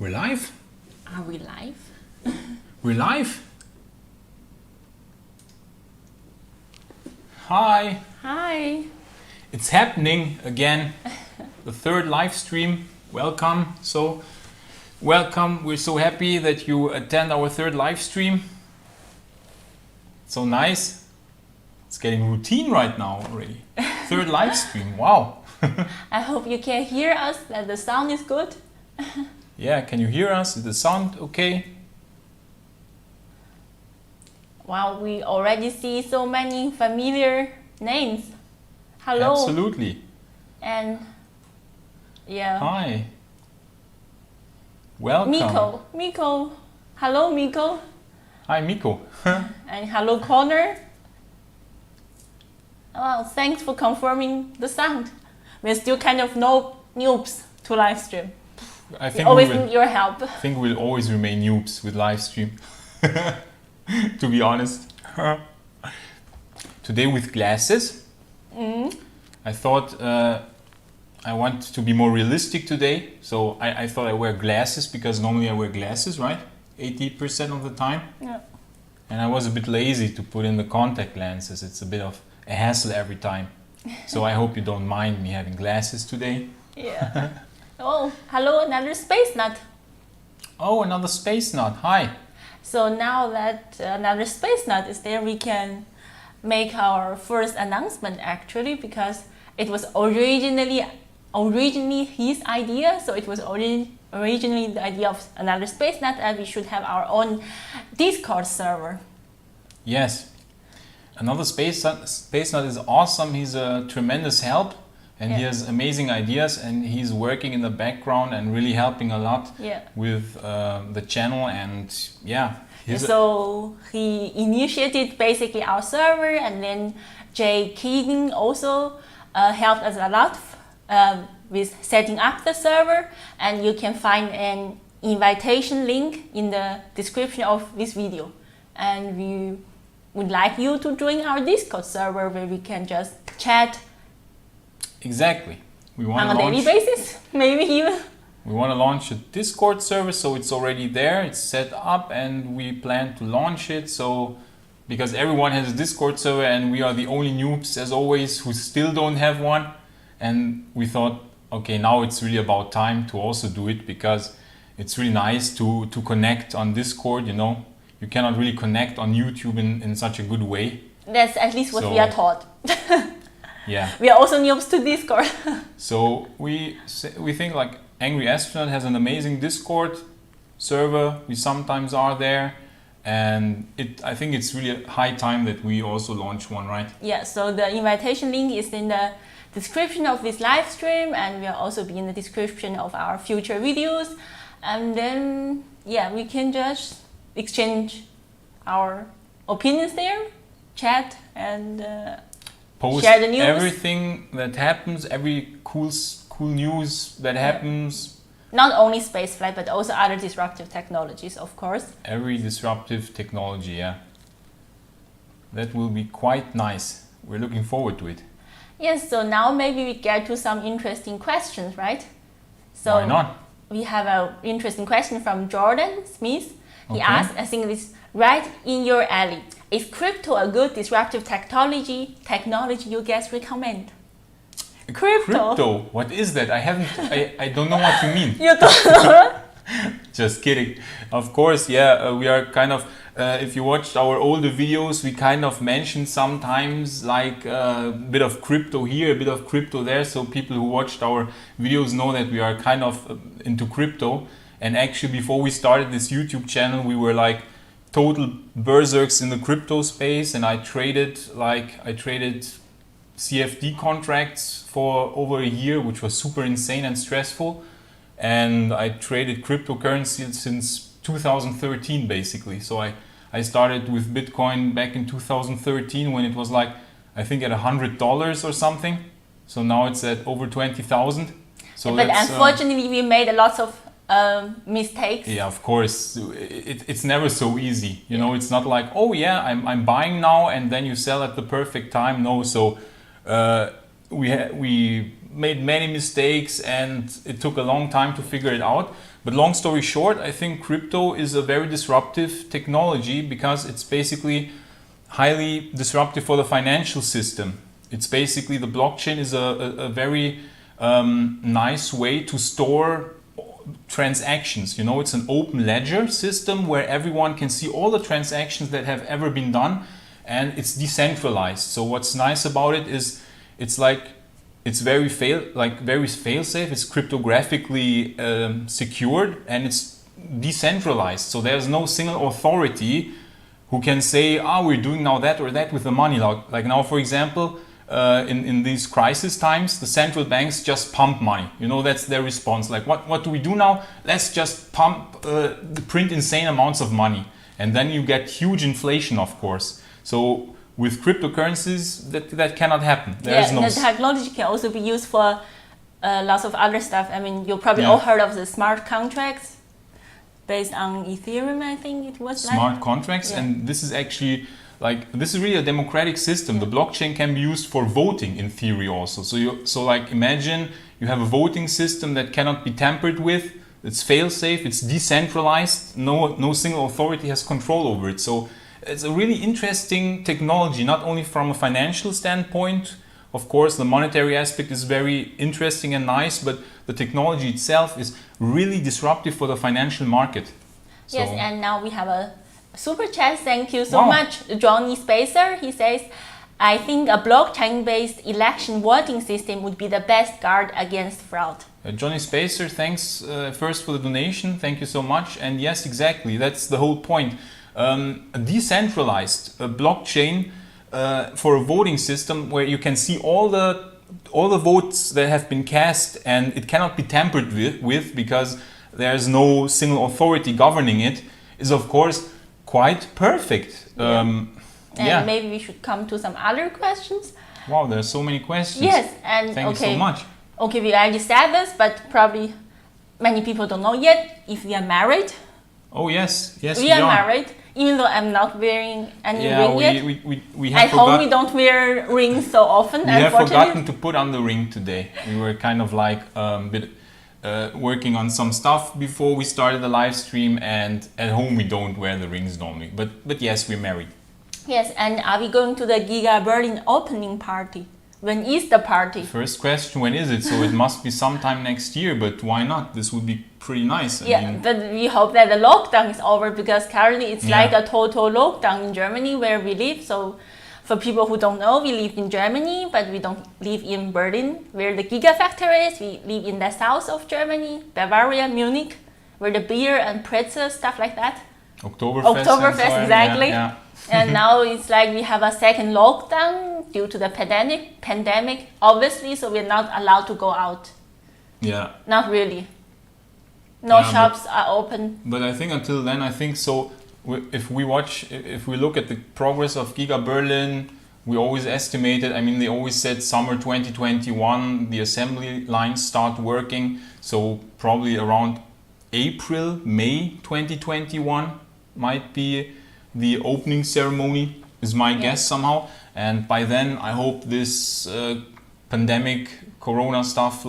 We're live? Are we live? We're live? Hi! Hi! It's happening again. The third live stream. Welcome. Welcome. We're so happy that you attend our third live stream. So nice. It's getting routine right now already. Third live stream. Wow. I hope you can hear us, that the sound is good. Yeah, can you hear us? Is the sound okay? Wow, we already see so many familiar names. Hello. Absolutely. And yeah. Hi. Welcome. Miko. Hello, Miko. Hi, Miko. And hello, Connor. Well, thanks for confirming the sound. We're still kind of noobs to live stream. I We always need your help. I think we'll always remain noobs with live stream. To be honest. Today with glasses. I thought I want to be more realistic today. So I thought I wear glasses because normally I wear glasses, right? 80% of the time. Yeah. And I was a bit lazy to put in the contact lenses. It's a bit of a hassle every time. So I hope you don't mind me having glasses today. Yeah. Oh, hello, another space nut. Oh, another space nut. Hi. So now that another space nut is there, we can make our first announcement actually, because it was originally his idea. So it was originally the idea of another space nut, and we should have our own Discord server. Yes. Another space nut is awesome. He's a tremendous help. And he has amazing ideas, and he's working in the background and really helping a lot with the channel. And yeah, so he initiated basically our server, and then Jay Keegan also helped us a lot with setting up the server. And you can find an invitation link in the description of this video. And we would like you to join our Discord server where we can just chat. Exactly. We want on a daily basis, maybe even. We want to launch a Discord server, so it's already there, it's set up, and we plan to launch it. So, because everyone has a Discord server, and we are the only noobs, as always, who still don't have one. And we thought, okay, now it's really about time to also do it, because it's really nice to connect on Discord. You know, you cannot really connect on YouTube in such a good way. That's at least what we are taught. Yeah. We are also noobs to Discord. So we think like Angry Astronaut has an amazing Discord server. We sometimes are there, and I think it's really high time that we also launch one, right? Yeah. So the invitation link is in the description of this live stream, and will also be in the description of our future videos. And then we can just exchange our opinions there, chat, and post share the news. Everything that happens, every cool news that happens. Not only spaceflight, but also other disruptive technologies, of course. Every disruptive technology, yeah. That will be quite nice. We're looking forward to it. Yes, so now maybe we get to some interesting questions, right? So why not? We have an interesting question from Jordan Smith. He asked, I think this right in your alley. Is crypto a good disruptive technology you guys recommend? Crypto? What is that? I don't know what you mean. You don't know? Just kidding. Of course, yeah, we are kind of, if you watched our older videos, we kind of mentioned sometimes like a bit of crypto here, a bit of crypto there. So people who watched our videos know that we are kind of into crypto. And actually, before we started this YouTube channel, we were like total berserks in the crypto space, and I traded CFD contracts for over a year, which was super insane and stressful. And I traded cryptocurrency since 2013 basically. So I started with Bitcoin back in 2013 when it was like, I think at $100 or something. So now it's at over 20,000. So but unfortunately we made a lot of mistakes. Yeah, of course. It's never so easy. You know, it's not like, oh yeah, I'm buying now and then you sell at the perfect time. No, so we made many mistakes and it took a long time to figure it out. But long story short, I think crypto is a very disruptive technology because it's basically highly disruptive for the financial system. It's basically, the blockchain is a very nice way to store transactions. You know, it's an open ledger system where everyone can see all the transactions that have ever been done, and it's decentralized. So what's nice about it is it's very fail safe. It's cryptographically secured, and it's decentralized. So there's no single authority who can say, we're doing now that or that with the money. Like now, for example, in these crisis times, the central banks just pump money. You know, that's their response. Like, what do we do now? Let's just print insane amounts of money. And then you get huge inflation, of course. So with cryptocurrencies, that cannot happen. The technology can also be used for lots of other stuff. I mean, you probably all heard of the smart contracts based on Ethereum, I think it was. Smart contracts, and this is actually this is really a democratic system. The blockchain can be used for voting in theory also. So imagine you have a voting system that cannot be tampered with. It's fail-safe. It's decentralized. No single authority has control over it. So it's a really interesting technology, not only from a financial standpoint. Of course, the monetary aspect is very interesting and nice, but the technology itself is really disruptive for the financial market. Yes, and now we have a super chat. Thank you so much, Johnny Spacer. He says, I think a blockchain-based election voting system would be the best guard against fraud. Johnny Spacer, thanks first for the donation. Thank you so much. And yes, exactly, that's the whole point. A decentralized blockchain for a voting system where you can see all the votes that have been cast, and it cannot be tampered with because there's no single authority governing it, is of course quite perfect. And maybe we should come to some other questions. Wow, there's so many questions. Yes, and thank you so much. Okay, we already said this, but probably many people don't know yet if we are married. Oh yes, we are married. Even though I'm not wearing any ring yet. We have at home we don't wear rings so often. We have forgotten to put on the ring today. We were kind of working on some stuff before we started the live stream, and at home we don't wear the rings normally. But yes, we're married. Yes, and are we going to the Giga Berlin opening party? When is the party? First question, when is it? So it must be sometime next year, but why not? This would be pretty nice. I mean, but we hope that the lockdown is over, because currently it's like a total lockdown in Germany where we live. So for people who don't know, we live in Germany, but we don't live in Berlin, where the Gigafactory is. We live in the south of Germany, Bavaria, Munich, where the beer and pretzel, stuff like that. Oktoberfest, exactly. Yeah. And now it's like we have a second lockdown due to the pandemic, obviously, so we're not allowed to go out. Yeah. Not really. No shops are open. But I think until then, if we look at the progress of Giga Berlin, we always estimated, they always said summer 2021, the assembly lines start working. So probably around April, May 2021 might be the opening ceremony, is my guess somehow. And by then, I hope this pandemic, corona stuff,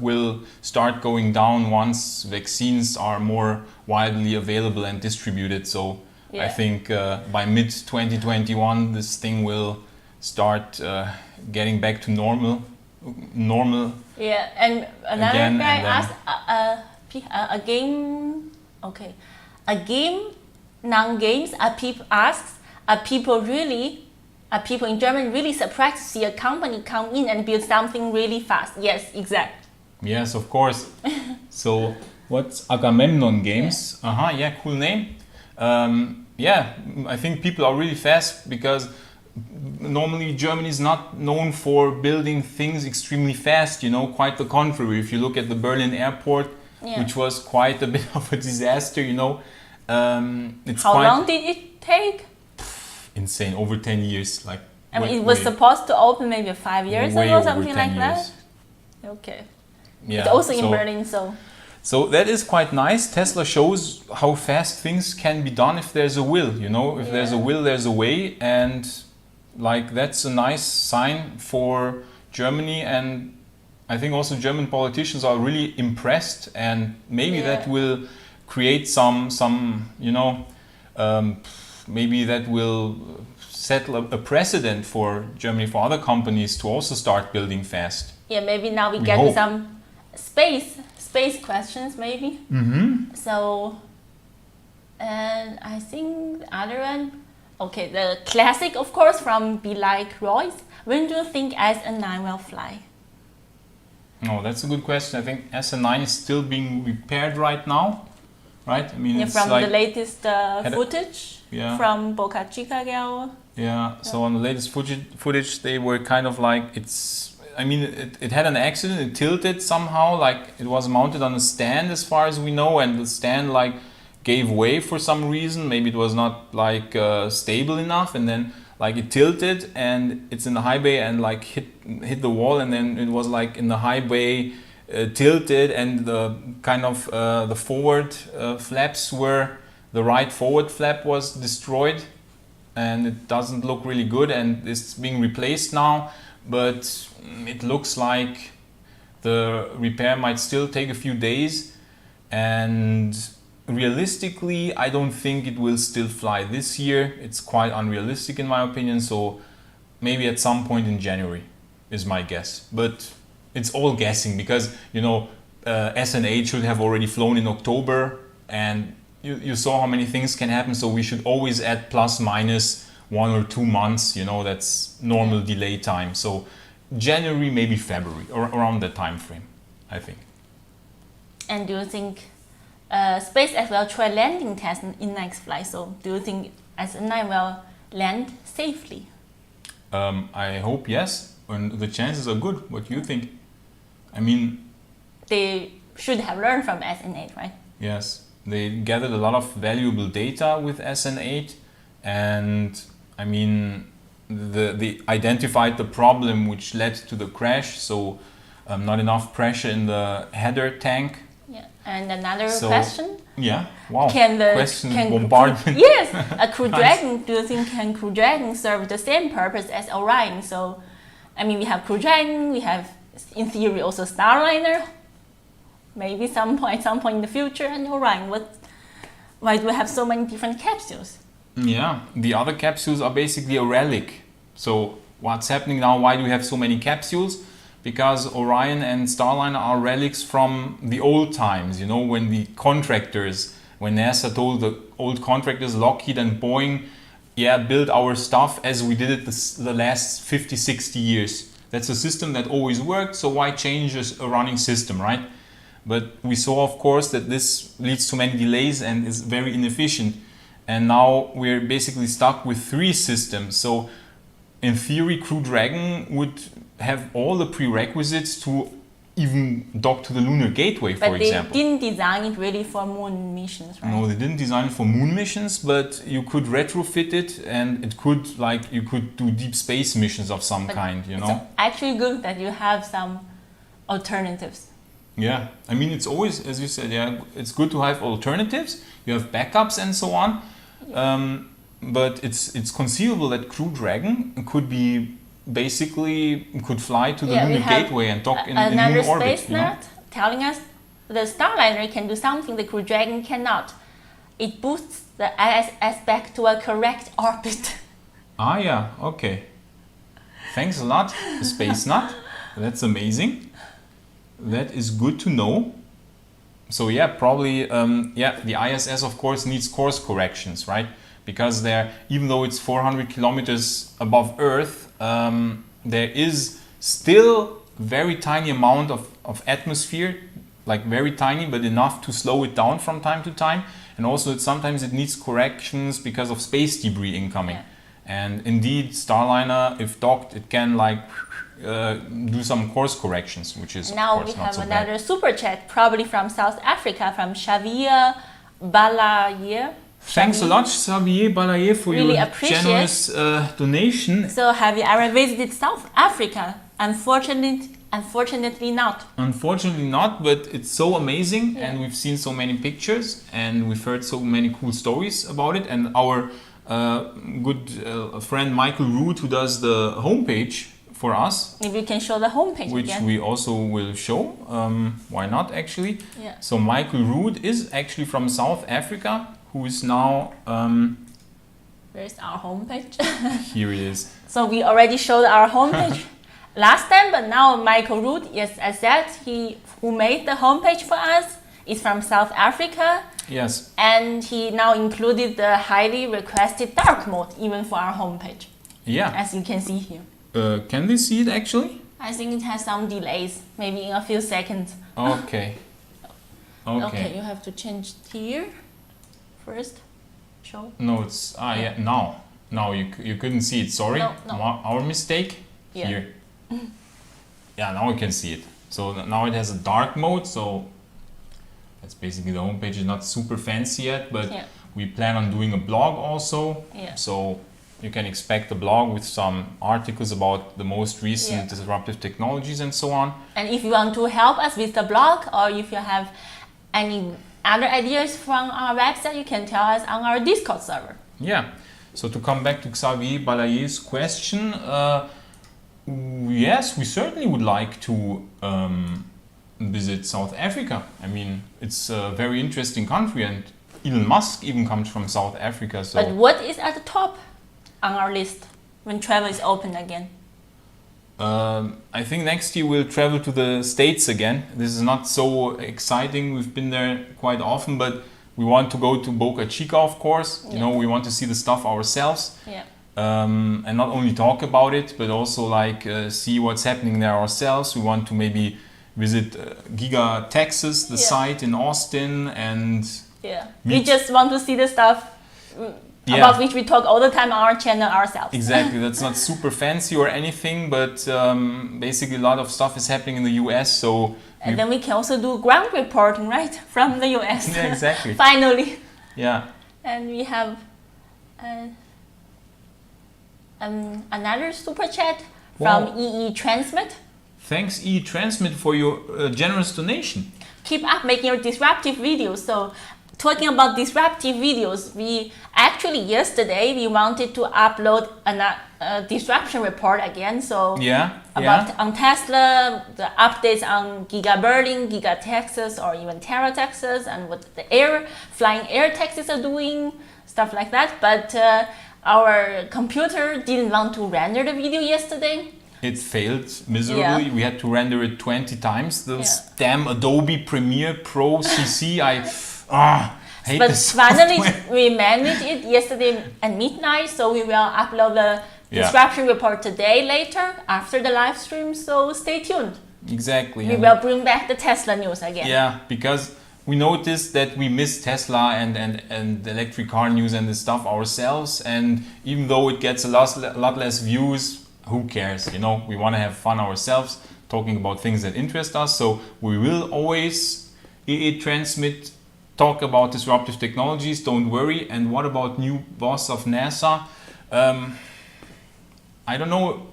will start going down once vaccines are more widely available and distributed. So I think by mid 2021, this thing will start getting back to normal. Yeah, and another guy asked a game. Okay, a game. Non-games. Are people in Germany really surprised to see a company come in and build something really fast? Yes, exactly. Yes, of course. So what's Agamemnon Games? Cool name. I think people are really fast because normally Germany is not known for building things extremely fast, quite the contrary. If you look at the Berlin airport, which was quite a bit of a disaster, How long did it take? Insane, over 10 years. It was supposed to open maybe 5 years ago, something like that. Okay. Yeah. It's also in Berlin, so. So that is quite nice. Tesla shows how fast things can be done if there's a will. If there's a will, there's a way, and that's a nice sign for Germany. And I think also German politicians are really impressed, and maybe that will create some maybe that will set a precedent for Germany, for other companies to also start building fast. Yeah, maybe now we get to some space questions maybe. So, and I think the other one, okay, the classic of course from Be Like Royce. When do you think SN9 will fly? Oh, that's a good question. I think SN9 is still being repaired right now, right? I mean, from the latest footage from Boca Chica Gal. Yeah, so on the latest footage, they were kind of like, it had an accident, it tilted somehow, like it was mounted on a stand as far as we know, and the stand like gave way for some reason. Maybe it was not like stable enough, and then like it tilted and it's in the high bay and like hit the wall, and then it was like in the high bay tilted, and the kind of the forward flaps were, the right forward flap was destroyed, and it doesn't look really good, and it's being replaced now, but it looks like the repair might still take a few days, and realistically I don't think it will still fly this year. It's quite unrealistic in my opinion, so maybe at some point in January is my guess, but it's all guessing because SN8 should have already flown in October, and you saw how many things can happen, so we should always add plus minus 1 or 2 months, that's normal delay time. So January, maybe February, or around that time frame, I think. And do you think SpaceX will try landing test in next flight? So do you think SN9 will land safely? I hope yes, and the chances are good. What do you think? I mean, they should have learned from SN8, right? Yes. They gathered a lot of valuable data with SN8, and I mean, they identified the problem which led to the crash, so not enough pressure in the header tank. Yeah, and another question? Yeah, wow, question bombardment. Yes, a Crew Dragon, do you think can Crew Dragon serve the same purpose as Orion? So, I mean, we have Crew Dragon, we have, in theory, also Starliner. Maybe some point in the future, and Orion. Why do we have so many different capsules? Yeah, the other capsules are basically a relic. So what's happening now? Why do we have so many capsules? Because Orion and Starliner are relics from the old times. When when NASA told the old contractors, Lockheed and Boeing, build our stuff as we did it the last 50, 60 years. That's a system that always worked. So why change a running system, right? But we saw, of course, that this leads to many delays and is very inefficient. And now we're basically stuck with 3 systems. So in theory, Crew Dragon would have all the prerequisites to even dock to the Lunar Gateway, for example. But they didn't design it really for moon missions, right? No, they didn't design it for moon missions, but you could retrofit it, and it could, you could do deep space missions of some kind, It's actually good that you have some alternatives. Yeah, I mean, it's always, as you said, it's good to have alternatives. You have backups and so on. But it's conceivable that Crew Dragon could fly to the Lunar Gateway and dock in Lunar orbit. Another space nerd telling us the Starliner can do something the Crew Dragon cannot. It boosts the ISS back to a correct orbit. Ah, yeah, okay. Thanks a lot, Space Nut. That's amazing. That is good to know. So probably, the ISS of course needs course corrections, right? Because even though it's 400 kilometers above Earth, there is still very tiny amount of atmosphere, like very tiny, but enough to slow it down from time to time. And also sometimes it needs corrections because of space debris incoming. Yeah. And indeed, Starliner, if docked, it can do some course corrections, which is now of course we not so have bad. Another super chat, probably from South Africa, from Xavier Balaye. Thanks a lot, Xavier Balaye, for really your generous donation. So, have you ever visited South Africa? Unfortunately not. Unfortunately not, but it's so amazing, and we've seen so many pictures, and we've heard so many cool stories about it. And our good friend Michael Root, who does the homepage for us, Maybe you can show the homepage which again. we also will show. Why not, actually? Yeah. So Michael Rood is actually from South Africa, who is now, Where's our homepage? here it is. So we already showed our homepage last time, but now Michael Rood, yes, as said, who made the homepage for us, is from South Africa. Yes. And he now included the highly requested dark mode even for our homepage, Yeah. as you can see here. Can they see it actually? I think it has some delays, maybe in a few seconds. Okay. Okay. Okay, you have to change here first. Show. No, it's yeah. Now you couldn't see it. Sorry, No. Our mistake. Yeah. Here. Yeah, now we can see it. So now it has a dark mode. So that's basically the homepage. Is not super fancy yet, but Yeah. we plan on doing a blog also. Yeah. So you can expect a blog with some articles about the most recent disruptive technologies and so on. And if you want to help us with the blog, or if you have any other ideas from our website, you can tell us on our Discord server. Yeah. So to come back to Xavier Balayer's question, yes, we certainly would like to visit South Africa. I mean, it's a very interesting country, and Elon Musk even comes from South Africa. So But what is at the top on our list when travel is open again? I think next year we'll travel to the States again. This is not so exciting. We've been there quite often, but we want to go to Boca Chica, of course. You know, we want to see the stuff ourselves. Yeah. And not only talk about it, but also like see what's happening there ourselves. We want to maybe visit Giga Texas, the site in Austin, and We just want to see the stuff about which we talk all the time on our channel ourselves. Exactly, that's not super fancy or anything, but basically a lot of stuff is happening in the US. So and then we can also do ground reporting, right, from the US. Yeah, exactly. Finally. Yeah. And we have another super chat from EE Transmit. Thanks EE Transmit for your generous donation. Keep up making your disruptive videos. So talking about disruptive videos, we actually yesterday we wanted to upload a disruption report again. So about on Tesla, the updates on Giga Berlin, Giga Texas, or even Terra Texas, and what the flying air taxis are doing, stuff like that. But our computer didn't want to render the video yesterday. It failed miserably. We had to render it 20 times. Those damn Adobe Premiere Pro CC. Hate but this finally software. we managed it yesterday at midnight, so we will upload the disruption report today later after the live stream, so stay tuned. Exactly. We will bring back the Tesla news again. Yeah, because we noticed that we miss Tesla and the electric car news and this stuff ourselves, and even though it gets a lot less views, who cares, you know? We want to have fun ourselves, talking about things that interest us, so we will always transmit, talk about disruptive technologies, don't worry. And what about new boss of NASA? I don't know,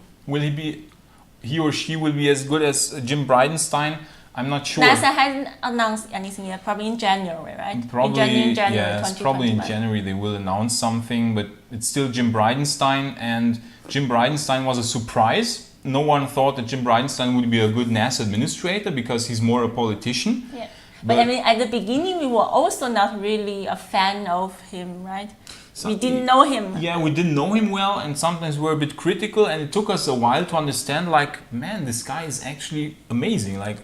he or she will be as good as Jim Bridenstine? I'm not sure. NASA hasn't announced anything yet, probably in January, right? Probably, in January yes, probably in January they will announce something, but it's still Jim Bridenstine, and Jim Bridenstine was a surprise. No one thought that Jim Bridenstine would be a good NASA administrator because he's more a politician. Yeah. But I mean, at the beginning, we were also not really a fan of him, right? We didn't know him. Yeah, we didn't know him well, and sometimes we're a bit critical, and it took us a while to understand, like, man, this guy is actually amazing. Like,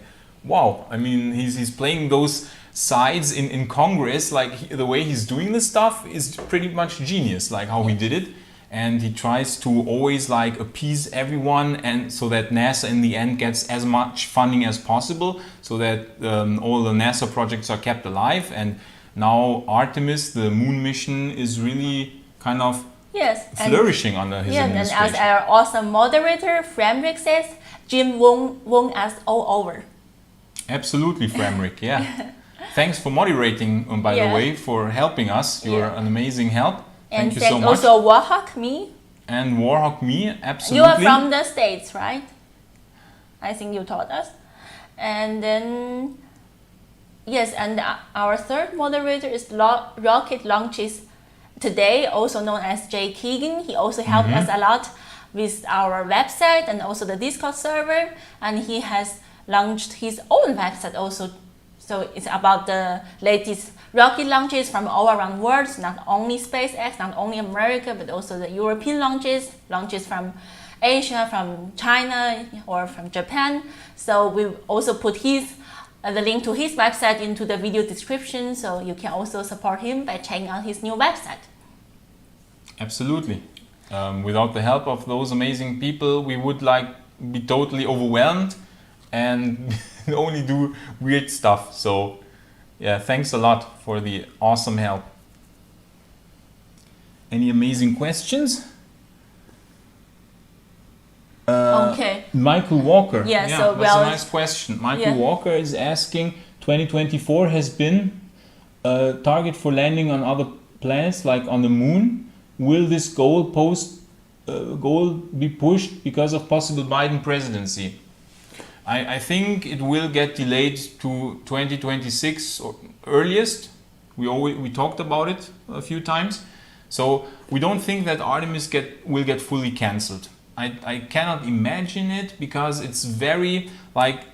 wow, I mean, he's playing those sides in Congress, like, the way he's doing this stuff is pretty much genius, like how he did it. And he tries to always like appease everyone, and so that NASA in the end gets as much funding as possible, so that all the NASA projects are kept alive. And now Artemis, the moon mission, is really kind of flourishing under his administration. And as our awesome moderator, Framrick says, Jim won us all over. Absolutely, Framrick, yeah. Thanks for moderating, by the way, for helping us. You're an amazing help. And thank you so much. Also Warhawk me. And Warhawk me, absolutely. You are from the States, right? I think you taught us. And then, yes, and our third moderator is Rocket Launches Today, also known as Jay Keegan. He also helped us a lot with our website and also the Discord server, and he has launched his own website also. So it's about the latest rocket launches from all around the world, not only SpaceX, not only America, but also the European launches from Asia, from China, or from Japan. So we also put the link to his website into the video description, so you can also support him by checking out his new website. Absolutely. Without the help of those amazing people, we would be totally overwhelmed and only do weird stuff. So yeah, thanks a lot for the awesome help. Any amazing questions? Okay. Michael Walker. Yeah, that's a nice question. Michael Walker is asking, 2024 has been a target for landing on other planets, like on the moon. Will this goal be pushed because of possible Biden presidency? I think it will get delayed to 2026 or earliest. We talked about it a few times. So we don't think that Artemis will get fully cancelled. I cannot imagine it, because it's very,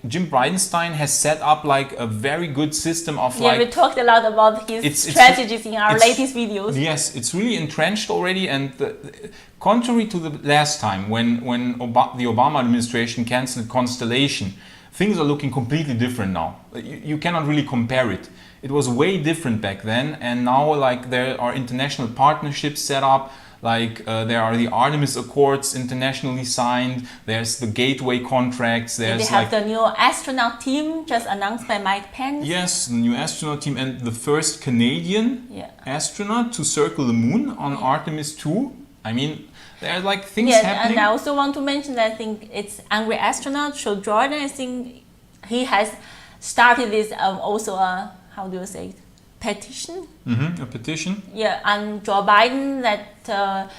Jim Bridenstine has set up a very good system of we talked a lot about his strategies in our latest videos. Yes, it's really entrenched already, and contrary to the last time when the Obama administration cancelled Constellation, things are looking completely different now. You cannot really compare it. It was way different back then, and now there are international partnerships set up. There are the Artemis Accords internationally signed. There's the Gateway contracts. They have the new astronaut team just announced by Mike Pence. Yes, the new astronaut team, and the first Canadian astronaut to circle the moon on Artemis 2. I mean, there are things happening. And I also want to mention that I think it's angry astronaut. So Jordan, I think he has started this also how do you say it? Petition? A petition? Yeah, and Joe Biden that,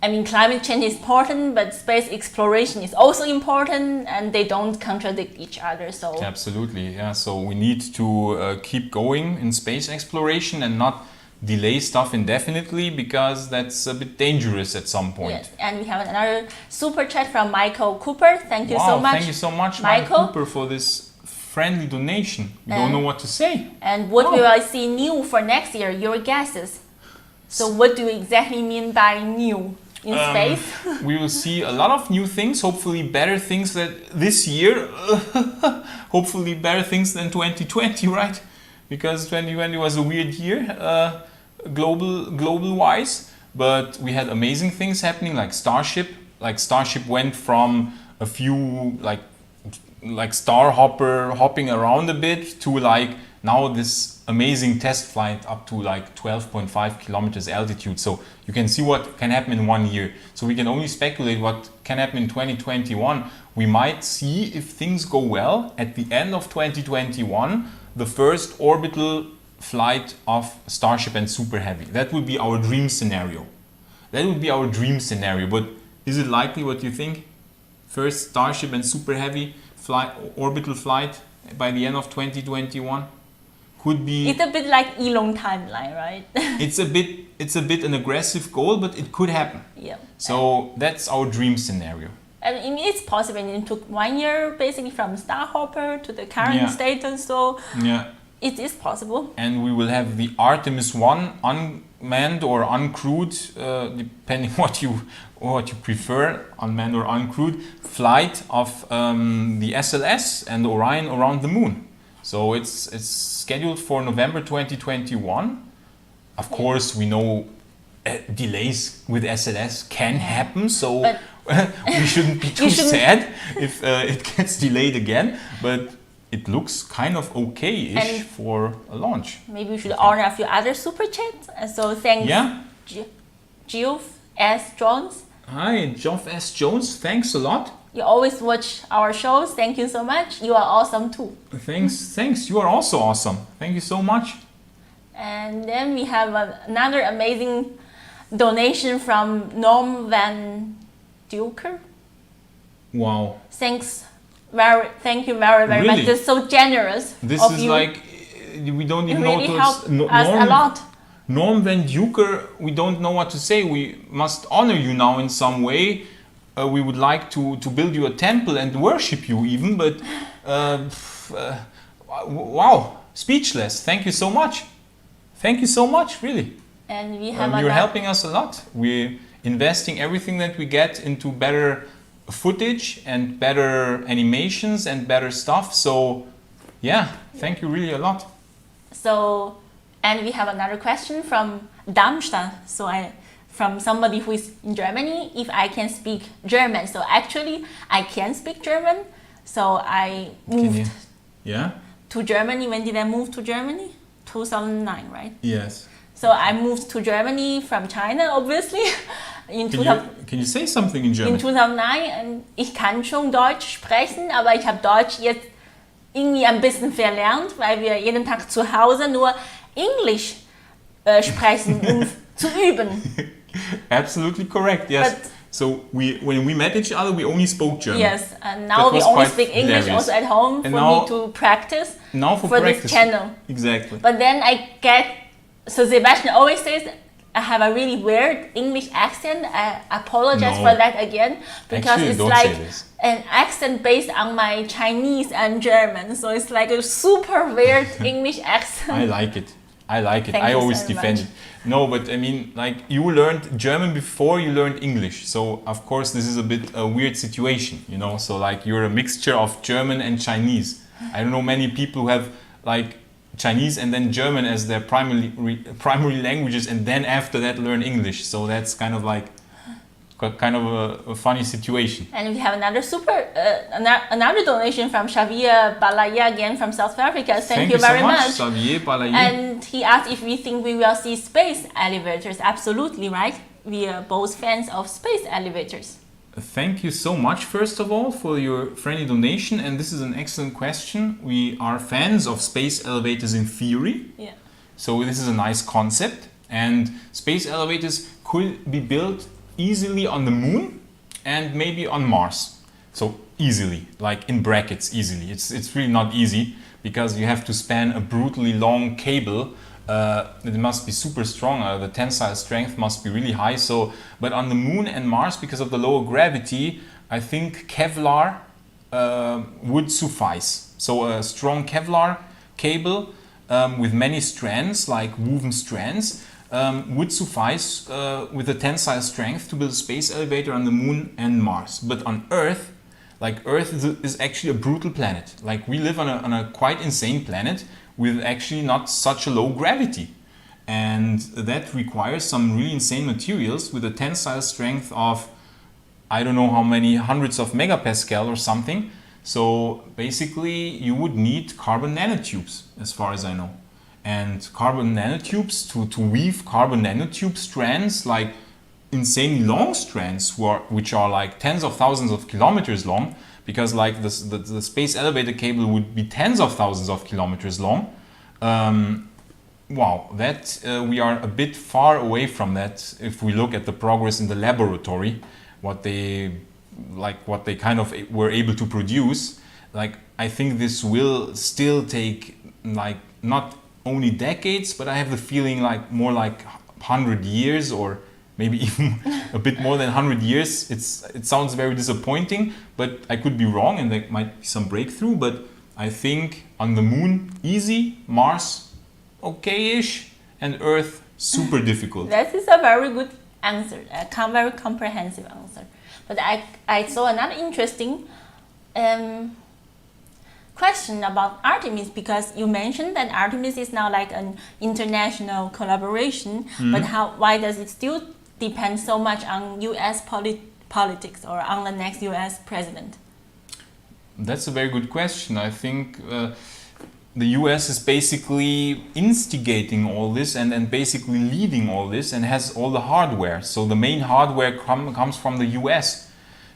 climate change is important, but space exploration is also important, and they don't contradict each other. So absolutely, yeah. So we need to keep going in space exploration and not delay stuff indefinitely, because that's a bit dangerous at some point. Yes, and we have another super chat from Michael Cooper. Thank you so much. Thank you so much, Michael Cooper, for this friendly donation. We don't know what to say. And what will I see new for next year? Your guesses. So what do you exactly mean by new in space? We will see a lot of new things, hopefully better things this year. Hopefully better things than 2020, right? Because 2020 was a weird year, global wise. But we had amazing things happening, like Starship. Starship went from a few star hopping around a bit to now this amazing test flight up to 12.5 kilometers altitude. So you can see what can happen in 1 year. So we can only speculate what can happen in 2021. We might see, if things go well, at the end of 2021, the first orbital flight of Starship and Super Heavy. That would be our dream scenario. But is it likely? What do you think? First Starship and Super Heavy orbital flight by the end of 2021 could be. It's a bit like Elon timeline, right? it's a bit an aggressive goal, but it could happen. Yeah. So that's our dream scenario. I mean, it's possible. It took 1 year basically from Starhopper to the current status, so it is possible. And we will have the Artemis 1 unmanned or uncrewed, depending what you prefer, unmanned or uncrewed, flight of the SLS and Orion around the moon. So it's scheduled for November 2021. Of course, we know delays with SLS can happen, so we shouldn't be too sad if it gets delayed again. But it looks kind of okay-ish for a launch. Maybe we should honor a few other super chats. So thanks, Geoff S. Jones. Hi, Geoff S. Jones. Thanks a lot. You always watch our shows. Thank you so much. You are awesome too. Thanks. You are also awesome. Thank you so much. And then we have another amazing donation from Norm Van Duker. Wow. Thank you very much. That's so generous. This of is you. We don't even really know helped us a lot. Norm Van Duker, we don't know what to say. We must honor you now in some way. we would like to build you a temple and worship you even, but wow, speechless. Thank you so much. Thank you so much, really. And we have you're helping us a lot. We're investing everything that we get into better footage and better animations and better stuff. So yeah, thank you really a lot. So, and we have another question from Darmstadt. From somebody who is in Germany, if I can speak German. So actually, I can speak German. So I moved to Germany. When did I move to Germany? 2009, right? Yes. So I moved to Germany from China, obviously. Can you say something in German? In 2009. Ich kann schon Deutsch sprechen, aber ich habe Deutsch jetzt irgendwie ein bisschen verlernt, weil wir jeden Tag zu Hause nur Englisch sprechen, um zu üben. Absolutely correct, yes. But so when we met each other, we only spoke German. Yes, and now we only speak English hilarious. also at home and for me to practice for this channel. Exactly. But then so Sebastian always says, I have a really weird English accent. I apologize for that again, because it's like an accent based on my Chinese and German. So it's like a super weird English accent. I like it. Thank I you always so defend much. it. No, but I mean, like, you learned German before you learned English. So, of course, this is a bit a weird situation, you know? So, like, you're a mixture of German and Chinese. I don't know many people who have, like, Chinese and then German as their primary languages, and then after that learn English. So that's kind of like a funny situation. And we have another another donation from Xavier Balaya, again from South Africa. Thank you very much. Xavier Balaya. And he asked if we think we will see space elevators. Absolutely, right? We are both fans of space elevators. Thank you so much, first of all, for your friendly donation. And this is an excellent question. We are fans of space elevators in theory. Yeah. So this is a nice concept. And space elevators could be built easily on the moon and maybe on Mars. So easily, like in brackets, easily. It's really not easy, because you have to span a brutally long cable. It must be super strong. The tensile strength must be really high. So, but on the moon and Mars, because of the lower gravity, I think Kevlar would suffice. So a strong Kevlar cable with many strands, like woven strands, would suffice with a tensile strength to build a space elevator on the moon and Mars. But on Earth, like, Earth is actually a brutal planet. Like, we live on a quite insane planet with actually not such a low gravity. And that requires some really insane materials with a tensile strength of, I don't know how many hundreds of megapascal or something. So basically you would need carbon nanotubes, as far as I know. And carbon nanotubes, to weave carbon nanotube strands, like insanely long strands, which are like tens of thousands of kilometers long, because like the space elevator cable would be tens of thousands of kilometers long. Wow, that we are a bit far away from that if we look at the progress in the laboratory, what they kind of were able to produce. Like, I think this will still take, like, not only decades, but I have the feeling like more like 100 years, or maybe even a bit more than 100 years. It sounds very disappointing, but I could be wrong, and there might be some breakthrough. But I think on the moon, easy, Mars, okay-ish, and Earth, super difficult. That is a very good answer, a very comprehensive answer. But I saw another interesting question about Artemis, because you mentioned that Artemis is now like an international collaboration, but why does it still depend so much on US politics or on the next US president? That's a very good question. I think the US is basically instigating all this and basically leading all this, and has all the hardware. So the main hardware comes from the US.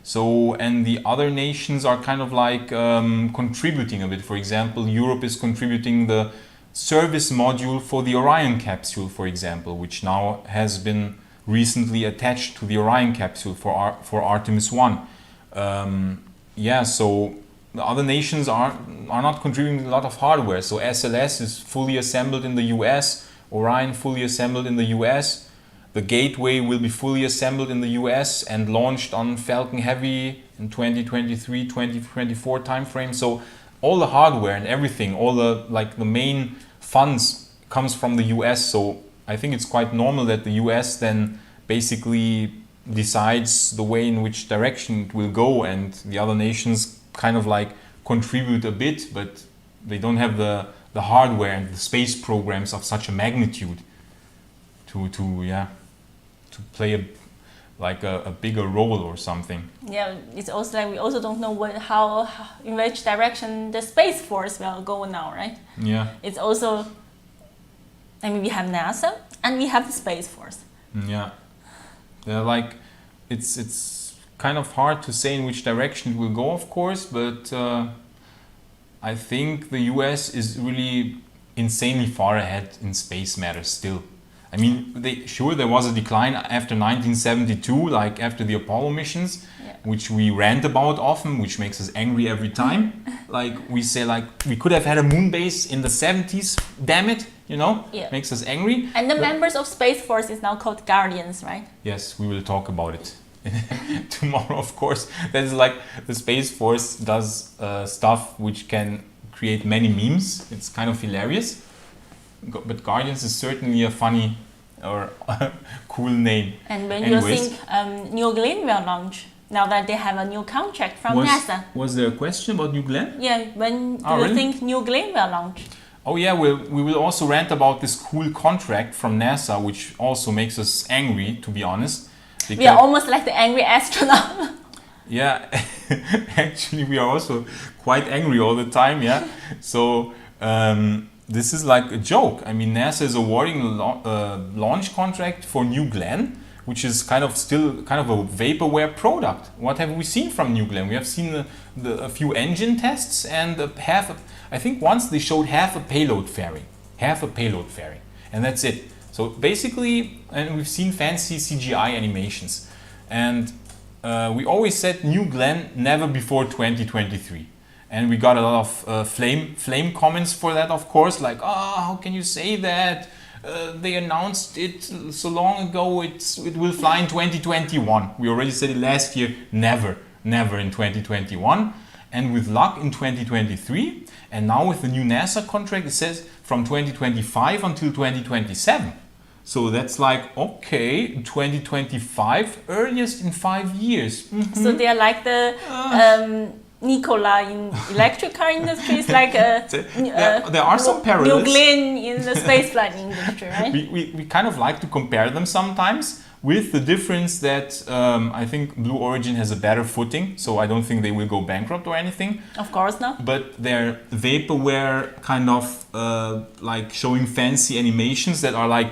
So, and the other nations are kind of like contributing a bit. For example, Europe is contributing the service module for the Orion capsule, for example, which now has been recently attached to the Orion capsule for Artemis 1. Yeah, so the other nations are not contributing a lot of hardware. So SLS is fully assembled in the US, Orion fully assembled in the US. the Gateway will be fully assembled in the US and launched on Falcon Heavy in 2023, 2024 timeframe. So all the hardware and everything, all the the main funds comes from the US. So I think it's quite normal that the US then basically decides the way in which direction it will go, and the other nations kind of contribute a bit, but they don't have the hardware and the space programs of such a magnitude to play a bigger role or something. Yeah, it's also we also don't know how in which direction the Space Force will go now, right? Yeah. It's also, we have NASA and we have the Space Force. Yeah. It's kind of hard to say in which direction it will go, of course, but I think the US is really insanely far ahead in space matters still. I mean, there was a decline after 1972, after the Apollo missions, which we rant about often, which makes us angry every time. We say, we could have had a moon base in the 70s, damn it, makes us angry. And the members of Space Force is now called Guardians, right? Yes, we will talk about it tomorrow, of course. That is the Space Force does stuff which can create many memes. It's kind of hilarious. But Guardians is certainly a funny or cool name. And when you think New Glenn will launch, now that they have a new contract from NASA. Was there a question about New Glenn? Yeah, when do you think New Glenn will launch? Oh yeah, we will also rant about this cool contract from NASA, which also makes us angry, to be honest. We are almost like the angry astronaut. Yeah, actually we are also quite angry all the time, yeah. So this is a joke. I mean, NASA is awarding a launch contract for New Glenn, which is still kind of a vaporware product. What have we seen from New Glenn? We have seen a few engine tests and I think once they showed half a payload fairing, and that's it. So basically, and we've seen fancy CGI animations, and we always said New Glenn never before 2023. And we got a lot of flame comments for that, of course, how can you say that? They announced it so long ago, it will fly in 2021. We already said it last year, never in 2021. And with luck in 2023. And now with the new NASA contract, it says from 2025 until 2027. So that's okay, 2025, earliest in 5 years. Mm-hmm. So they are like the Nikola in electric car industry is there are some parallels. New Glenn in the spaceflight industry, right? We kind of like to compare them sometimes, with the difference that I think Blue Origin has a better footing, so I don't think they will go bankrupt or anything. Of course not. But their vaporware kind of showing fancy animations that are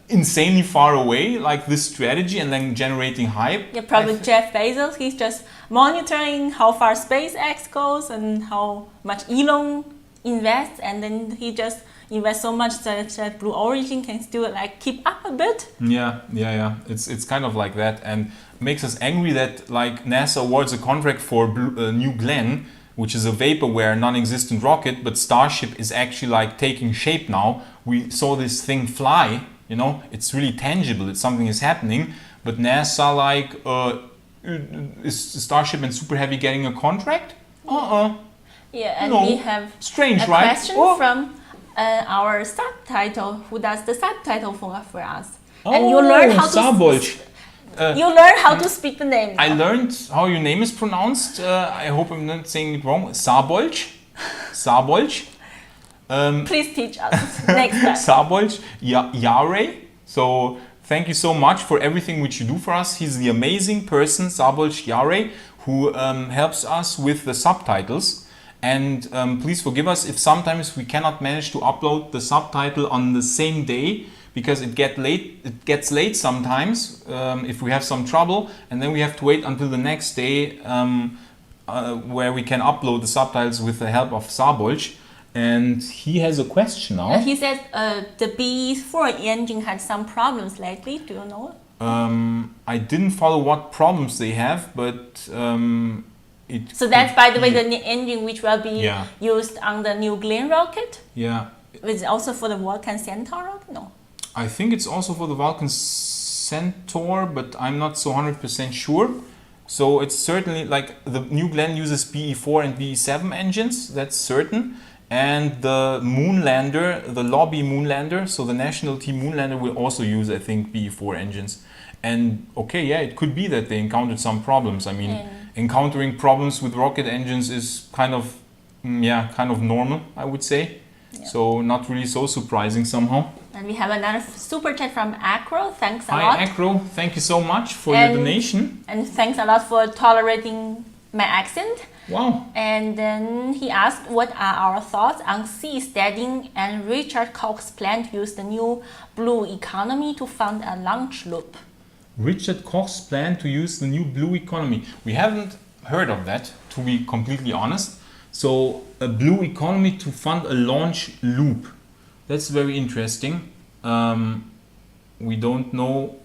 insanely far away, this strategy, and then generating hype. Yeah, probably Jeff Bezos, he's just monitoring how far SpaceX goes and how much Elon invests, and then he just invests so much that Blue Origin can still keep up a bit. Yeah. It's kind of like that, and makes us angry that NASA awards a contract for New Glenn, which is a vaporware non-existent rocket, but Starship is actually taking shape now. We saw this thing fly. It's really tangible. Something is happening. But NASA, is Starship and Super Heavy getting a contract? Yeah, and we have strange, a right? question from our subtitle, who does the subtitle for us. And you learn how to speak the name. I learned how your name is pronounced. I hope I'm not saying it wrong. Sabolch. Please teach us next time. Sabolch Yare. So thank you so much for everything which you do for us. He's the amazing person, Sabolch Yare, who helps us with the subtitles. And please forgive us if sometimes we cannot manage to upload the subtitle on the same day, because it gets late sometimes if we have some trouble, and then we have to wait until the next day where we can upload the subtitles with the help of Sabolch. And he has a question now. He says the B4 engine had some problems lately. Do you know? I didn't follow what problems they have, but so that's, by the way, the engine which will be used on the New Glenn rocket? Yeah. Is it also for the Vulcan Centaur rocket? No. I think it's also for the Vulcan Centaur, but I'm not so 100% sure. So it's certainly like the new Glenn uses BE4 and BE7 engines, that's certain. And the Moonlander, the Lobby Moonlander, so the National Team Moonlander will also use, I think, BE4 engines. And okay, yeah, it could be that they encountered some problems. I mean, encountering problems with rocket engines is kind of normal, I would say. Yeah. So not really so surprising somehow. And we have another super chat from Acro. Thanks a lot. Hi Acro, thank you so much for your donation. And thanks a lot for tolerating my accent. Wow. And then he asked, what are our thoughts on seasteading and Richard Koch's plan to use the new blue economy to fund a launch loop? Richard Koch's plan to use the new blue economy. We haven't heard of that, to be completely honest. So a blue economy to fund a launch loop. That's very interesting. We don't know.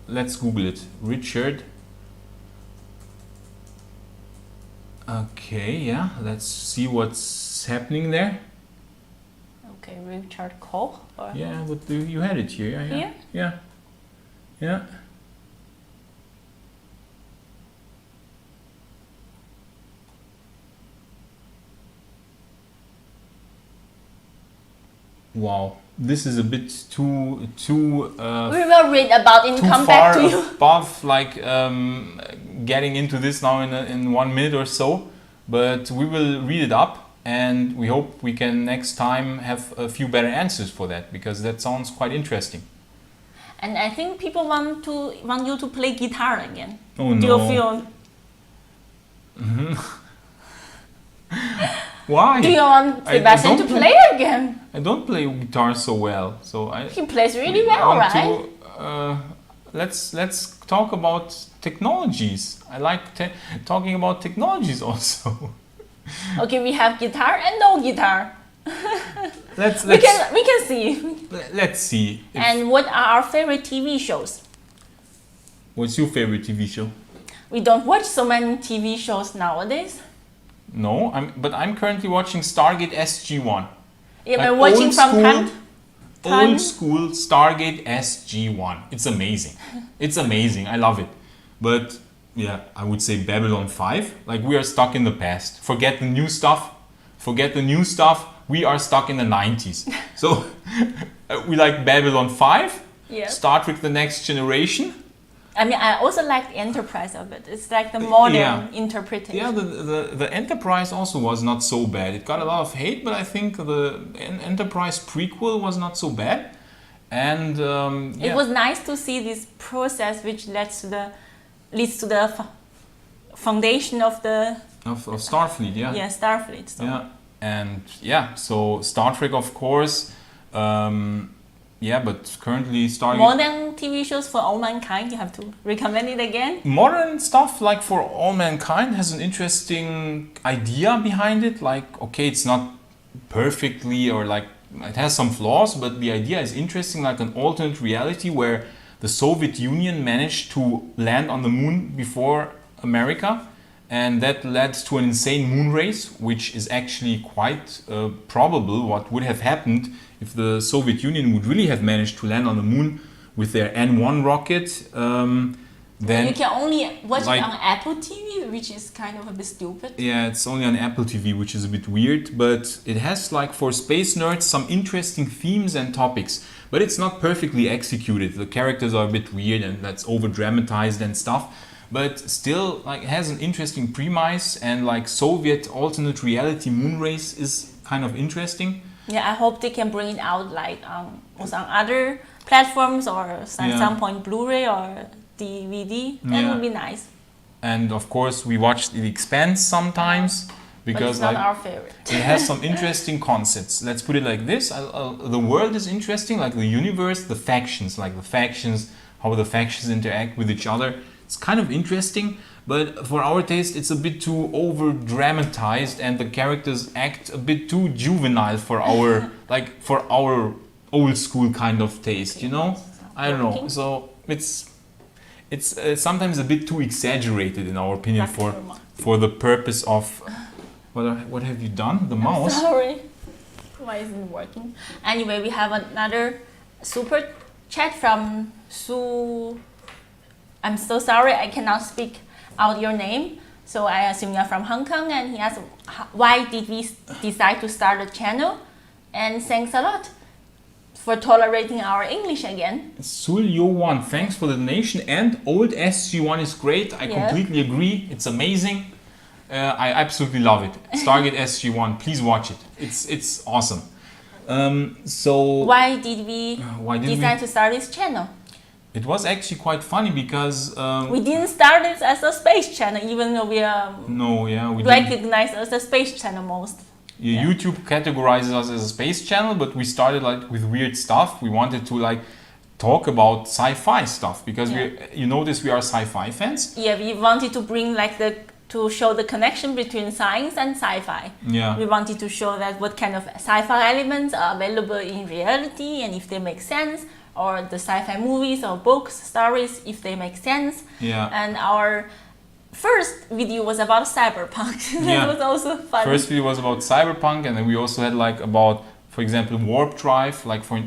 Let's Google it. Richard. Okay, yeah. Let's see what's happening there. Okay, Richard Koch. Or yeah, but you had it here. Yeah, here? Yeah. Yeah. Wow, this is a bit too. We will read about it and come back to you. Above, like getting into this now in 1 minute or so, but we will read it up, and we hope we can next time have a few better answers for that, because that sounds quite interesting. And I think people want you to play guitar again. Oh no! Do you feel? Why? Do you want Sebastian to play again? I don't play guitar so well, so He plays really well, right? Let's talk about technologies. I like talking about technologies also. Okay, we have guitar and no guitar. We can see. Let's see. And what are our favorite TV shows? What's your favorite TV show? We don't watch so many TV shows nowadays. No, I'm currently watching Stargate SG-1. Yeah, we're watching from time. Old school Stargate SG-1. It's amazing. It's amazing. I love it. But yeah, I would say Babylon 5. Like, we are stuck in the past. Forget the new stuff. Forget the new stuff. We are stuck in the 90s. So we like Babylon 5. Yeah. Star Trek The Next Generation. I mean, I also like the Enterprise of it. It's like the modern interpretation. Yeah, the Enterprise also was not so bad. It got a lot of hate, but I think the Enterprise prequel was not so bad. And it was nice to see this process, which leads to the foundation of the of Starfleet. Yeah. Yeah, Starfleet. So. Yeah, and so Star Trek, of course. Yeah, but currently starting... Modern TV shows for all mankind, you have to recommend it again? Modern stuff like For All Mankind has an interesting idea behind it. Like, okay, it's not perfectly, or like, it has some flaws, but the idea is interesting, like an alternate reality where the Soviet Union managed to land on the moon before America. And that led to an insane moon race, which is actually quite probable what would have happened if the Soviet Union would really have managed to land on the moon with their N1 rocket. Then you can only watch it on Apple TV, which is kind of a bit stupid. Yeah, it's only on Apple TV, which is a bit weird, but it has, like, for space nerds, some interesting themes and topics. But it's not perfectly executed. The characters are a bit weird and that's over dramatized and stuff. But still, like, it has an interesting premise, and like Soviet alternate reality moon race is kind of interesting. Yeah, I hope they can bring it out like also on other platforms, or at some point Blu-ray or DVD. That would be nice. And of course, we watch The Expanse sometimes because but it's not our favorite. It has some interesting concepts. Let's put it like this: the world is interesting, like the universe, the factions, how the factions interact with each other. It's kind of interesting, but for our taste, it's a bit too over-dramatized, and the characters act a bit too juvenile for our old school kind of taste, you know? I don't know. So it's sometimes a bit too exaggerated in our opinion for the purpose of what have you done? The mouse? Sorry, why isn't it working? Anyway, we have another super chat from Su. I'm so sorry, I cannot speak out your name. So I assume you're from Hong Kong, and he asked, why did we decide to start a channel? And thanks a lot for tolerating our English again. Sul Yo1, thanks for the donation. And old SG1 is great. I completely agree. It's amazing. I absolutely love it. Stargate SG1, please watch it. It's awesome. So why did we decide to start this channel? It was actually quite funny because we didn't start this as a space channel, even though we are recognized as a space channel most. YouTube categorizes us as a space channel, but we started like with weird stuff. We wanted to like talk about sci-fi stuff because you notice we are sci-fi fans. Yeah, we wanted to bring like to show the connection between science and sci-fi. Yeah. We wanted to show that what kind of sci-fi elements are available in reality and if they make sense, or the sci-fi movies or books, stories, if they make sense. Yeah. And our first video was about cyberpunk. That was also fun. First video was about cyberpunk, and then we also had like about, for example, warp drive, like for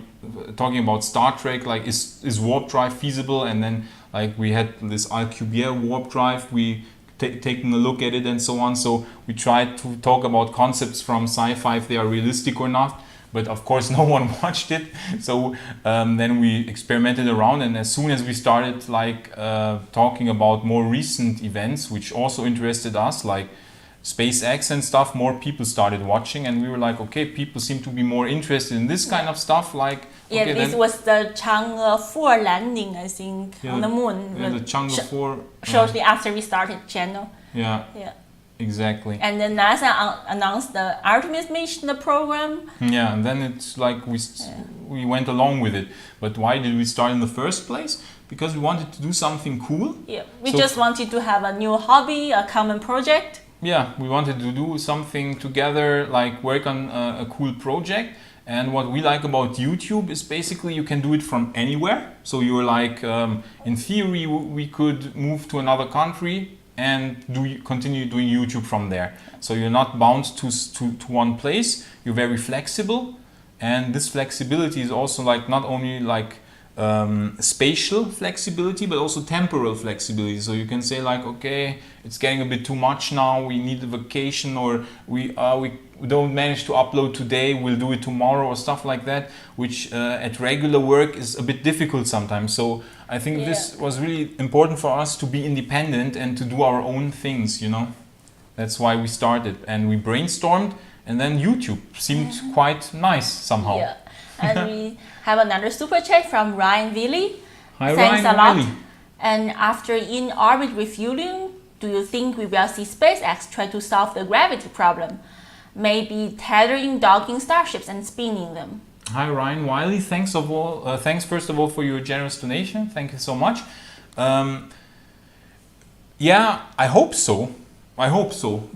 talking about Star Trek, like is warp drive feasible? And then like we had this Alcubierre warp drive, we taking a look at it and so on. So we tried to talk about concepts from sci-fi, if they are realistic or not. But of course no one watched it. So then we experimented around, and as soon as we started like talking about more recent events, which also interested us, like SpaceX and stuff, more people started watching, and we were like, okay, people seem to be more interested in this kind of stuff. Like, okay, this was the Chang'e 4 landing, I think, on the moon. Yeah, the Chang'e 4. Shortly after we started channel. Yeah. Exactly. And then NASA announced the Artemis mission, the program. Yeah, and then it's like we went along with it. But why did we start in the first place? Because we wanted to do something cool. Yeah, we just wanted to have a new hobby, a common project. Yeah, we wanted to do something together, like work on a cool project. And what we like about YouTube is basically you can do it from anywhere. So you're like, in theory, we could move to another country and continue doing YouTube from there. So you're not bound to one place. You're very flexible, and this flexibility is also like not only like spatial flexibility, but also temporal flexibility. So you can say like, okay, it's getting a bit too much now. We need a vacation, or we don't manage to upload today. We'll do it tomorrow, or stuff like that, which at regular work is a bit difficult sometimes. So I think this was really important for us to be independent and to do our own things, you know. That's why we started, and we brainstormed, and then YouTube seemed quite nice somehow. Yeah, and we have another super chat from Ryan Willy. Hi, Thanks Ryan a lot. Willy. And after in-orbit refueling, do you think we will see SpaceX try to solve the gravity problem? Maybe tethering docking starships and spinning them. Hi Ryan Wiley, thanks first of all for your generous donation. Thank you so much. Yeah, I hope so.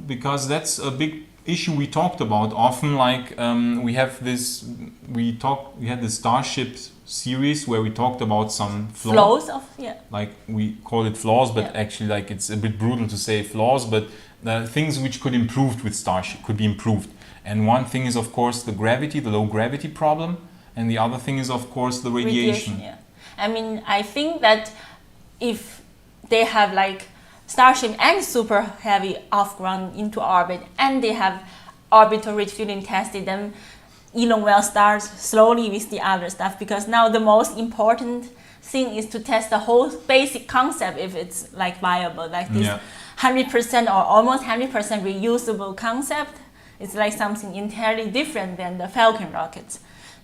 Because that's a big issue we talked about often. Like we had this Starship series where we talked about some flaws. Like we call it flaws, but actually like it's a bit brutal to say flaws, but things which could improve with Starship could be improved. And one thing is of course the low gravity problem, and the other thing is of course the radiation. Yeah. I mean, I think that if they have like Starship and Super Heavy off-ground into orbit, and they have orbital refueling tested, then Elon will start slowly with the other stuff, because now the most important thing is to test the whole basic concept if it's like viable, like this 100% or almost 100% reusable concept. It's like something entirely different than the Falcon rockets.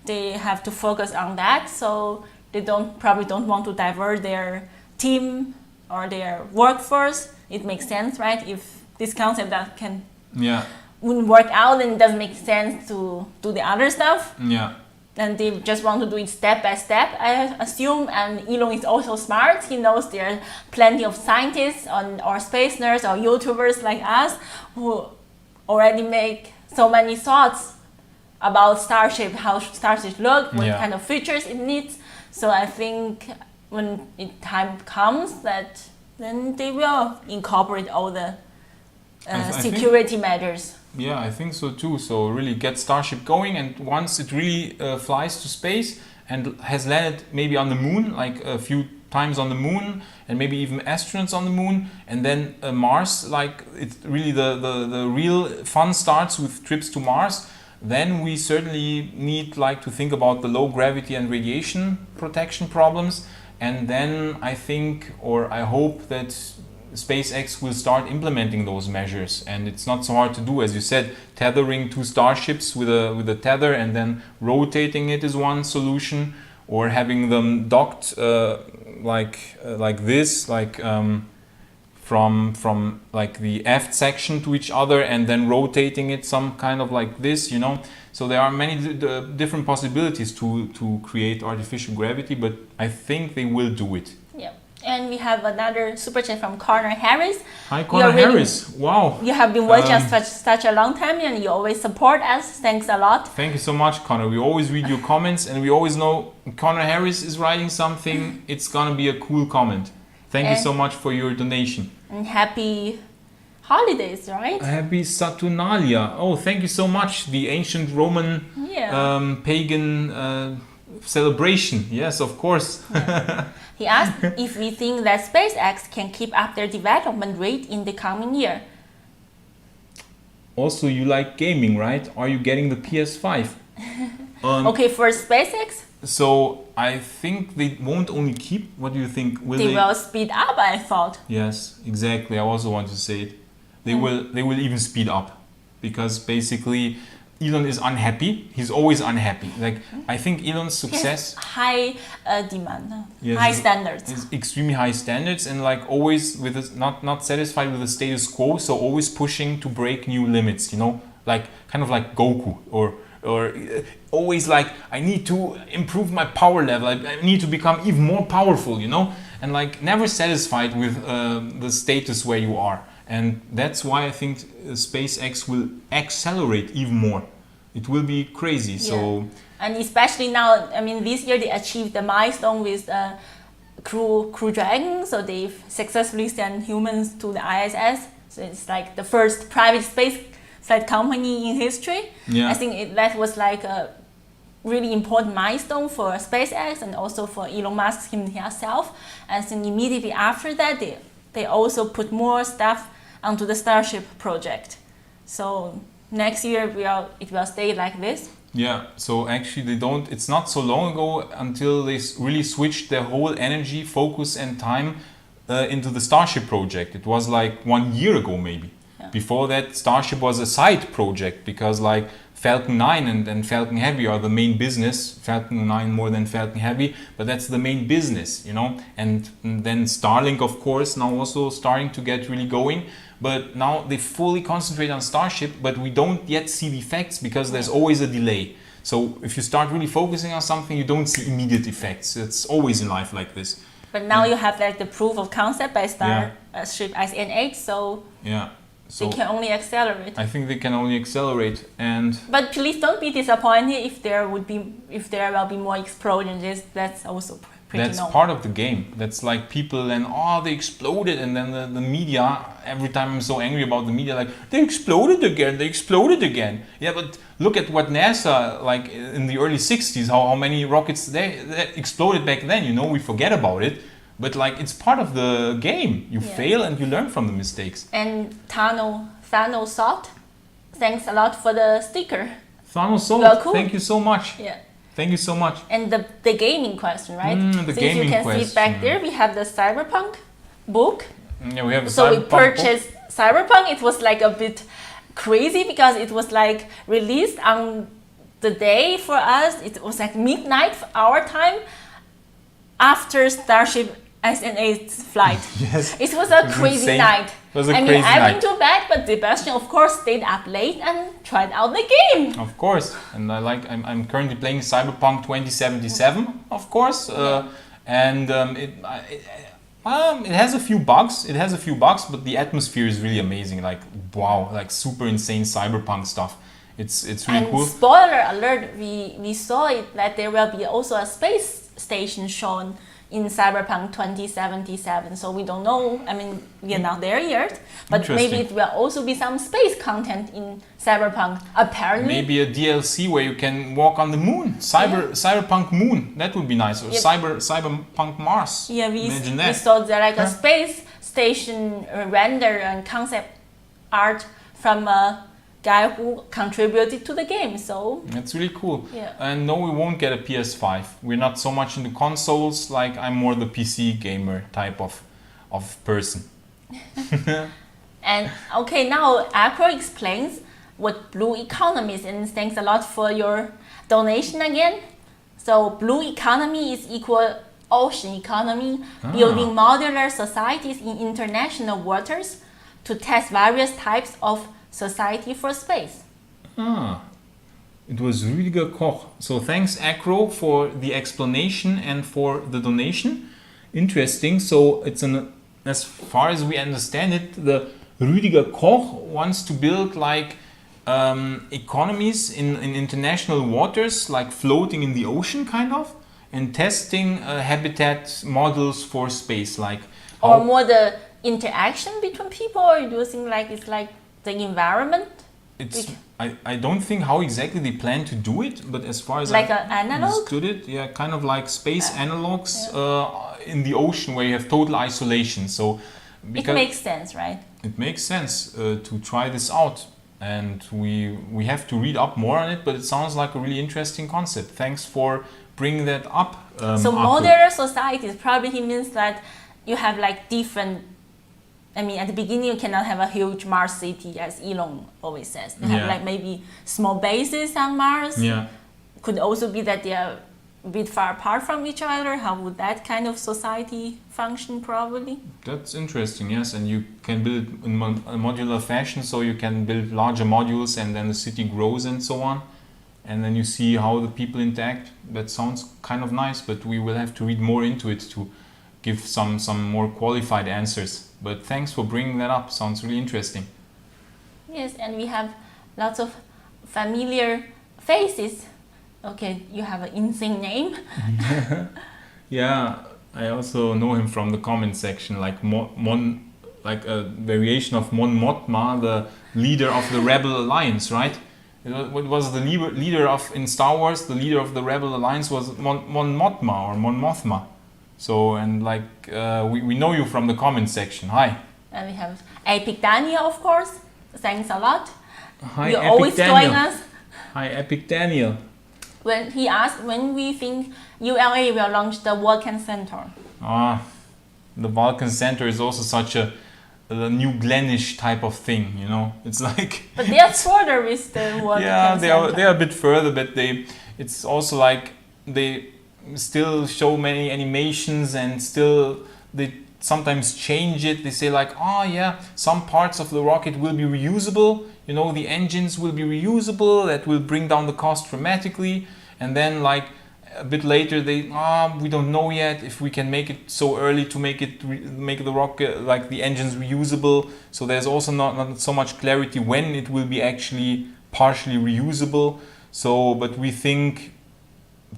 They have to focus on that, so they probably don't want to divert their team or their workforce. It makes sense, right? If this concept that wouldn't work out, then it doesn't make sense to do the other stuff. Yeah. And they just want to do it step by step, I assume. And Elon is also smart. He knows there are plenty of scientists or space nerds or YouTubers like us who already make so many thoughts about Starship, how Starship look, what kind of features it needs. So I think when time comes, then they will incorporate all the security measures. Yeah, I think so too. So really get Starship going, and once it really flies to space and has landed maybe on the moon, like a few times on the moon, and maybe even astronauts on the moon, and then Mars, like it's really the real fun starts with trips to Mars, then we certainly need like to think about the low gravity and radiation protection problems. And then I think, or I hope, that SpaceX will start implementing those measures, and it's not so hard to do. As you said, tethering two starships with a tether and then rotating it is one solution, or having them docked like this, like from like the aft section to each other, and then rotating it some kind of like this, you know. So there are many different possibilities to create artificial gravity, but I think they will do it. Yeah. And we have another super chat from Connor Harris. Hi, Connor Harris. Wow. You have been watching us such a long time, and you always support us. Thanks a lot. Thank you so much, Connor. We always read your comments, and we always know Connor Harris is writing something. It's gonna be a cool comment. Thank you so much for your donation. And happy holidays, right? Happy Saturnalia. Oh, thank you so much. The ancient Roman pagan celebration. Yes, of course. Yeah. He asked if we think that SpaceX can keep up their development rate in the coming year. Also, you like gaming, right? Are you getting the PS5? Okay, for SpaceX? So I think they won't only keep. What do you think? They will speed up, I thought. Yes, exactly. I also want to say it. They will even speed up, because basically Elon is unhappy. He's always unhappy. Like, I think Elon's success, high demand, yes, high standards. is extremely high standards, and like always with this, not satisfied with the status quo. So always pushing to break new limits. You know, like kind of like Goku, or always like, I need to improve my power level. I need to become even more powerful. You know, and like never satisfied with the status where you are. And that's why I think SpaceX will accelerate even more. It will be crazy. Yeah. So, and especially now, I mean, this year they achieved the milestone with Crew Dragon. So they've successfully sent humans to the ISS. So it's like the first private space flight company in history. yeah. I think that was like a really important milestone for SpaceX and also for Elon Musk himself. And then immediately after that, they also put more stuff onto the Starship project. So next year it will stay like this. Yeah, so actually it's not so long ago until they really switched their whole energy, focus and time into the Starship project. It was like 1 year ago maybe. Yeah. Before that, Starship was a side project, because like Falcon 9 and Falcon Heavy are the main business. Falcon 9 more than Falcon Heavy, but that's the main business, you know. And then Starlink, of course, now also starting to get really going. But now they fully concentrate on Starship, but we don't yet see the effects, because there's always a delay. So if you start really focusing on something, you don't see immediate effects. It's always in life like this. But now you have like the proof of concept by Starship SN8, so yeah. So they can only accelerate. I think they can only accelerate, But please don't be disappointed if there will be more explosions. That's also pretty normal. part of the game. That's like people and they exploded, and then the media. Every time I'm so angry about the media, like they exploded again. Yeah, but look at what NASA, like in the early '60s, how many rockets they exploded back then. You know, we forget about it. But like, it's part of the game. You fail and you learn from the mistakes. And Thanos Salt, thanks a lot for the sticker. Thanos Salt, Well, cool. Thank you so much. Yeah. Thank you so much. And the gaming question, right? The so gaming if you can question. see it back there, we have the Cyberpunk book. Yeah, we have a So we Cyberpunk purchased Cyberpunk. It was like a bit crazy because it was like released on the day for us. It was like midnight our time after Starship SN8's flight. Yes. It was a crazy insane. night. It was a I crazy went night. to bed, but Sebastian, of course, stayed up late and tried out the game. Of course, and I'm currently playing Cyberpunk 2077, of course, and it has a few bugs. But the atmosphere is really amazing. Like, wow, like super insane cyberpunk stuff. It's really And cool. spoiler alert, we saw it that there will be also a space station shown in Cyberpunk 2077. So we don't know. I mean, we are not there yet, but maybe it will also be some space content in Cyberpunk. Apparently, maybe a DLC where you can walk on the moon, Cyberpunk Moon. That would be nice. Or Cyberpunk Mars. Yeah, we that. saw there like a space station render and concept art from a guy who contributed to the game. So that's really cool. Yeah. And no, we won't get a PS5. We're not so much into consoles. Like, I'm more the PC gamer type of person. And okay, now Acro explains what blue economy is, and thanks a lot for your donation again. So blue economy is equal ocean economy, building modular societies in international waters to test various types of society for space. It was Rüdiger Koch. So thanks Acro for the explanation and for the donation. Interesting. So it's as far as we understand it, the Rüdiger Koch wants to build like economies in international waters, like floating in the ocean kind of, and testing habitat models for space, like or more the interaction between people, or do you think like it's like the environment? I don't think how exactly they plan to do it, but as far as like I an analog? understood it, yeah, kind of like space analogs in the ocean where you have total isolation. So it makes sense, right? It makes sense to try this out, and we have to read up more on it. But it sounds like a really interesting concept. Thanks for bringing that up. So modular societies, probably he means that you have like different. I mean, at the beginning, you cannot have a huge Mars city, as Elon always says. You have like maybe small bases on Mars. Yeah. Could also be that they are a bit far apart from each other. How would that kind of society function, probably? That's interesting, yes. And you can build it in a modular fashion, so you can build larger modules and then the city grows and so on. And then you see how the people interact. That sounds kind of nice, but we will have to read more into it to give some more qualified answers. But thanks for bringing that up. Sounds really interesting. Yes, and we have lots of familiar faces. Okay, you have an insane name. Yeah, I also know him from the comment section, like like a variation of Mon Mothma, the leader of the Rebel Alliance, right? What was the leader of in Star Wars? The leader of the Rebel Alliance was Mon Mothma or Mon Mothma. So, and like, we know you from the comment section. Hi. And we have Epic Daniel, of course. Thanks a lot. Hi, You Epic always Daniel. join us. Hi, Epic Daniel. When he asked when we think ULA will launch the Vulcan Center. The Vulcan Center is also such a new Glenish type of thing, you know. It's like. But they are further with the Vulcan Center. Yeah, they are a bit further, but it's also like they still show many animations and still they sometimes change it. They say like, some parts of the rocket will be reusable, you know, the engines will be reusable, that will bring down the cost dramatically. And then like a bit later we don't know yet if we can make it so early to make the rocket, like the engines reusable. So there's also not so much clarity when it will be actually partially reusable. So but we think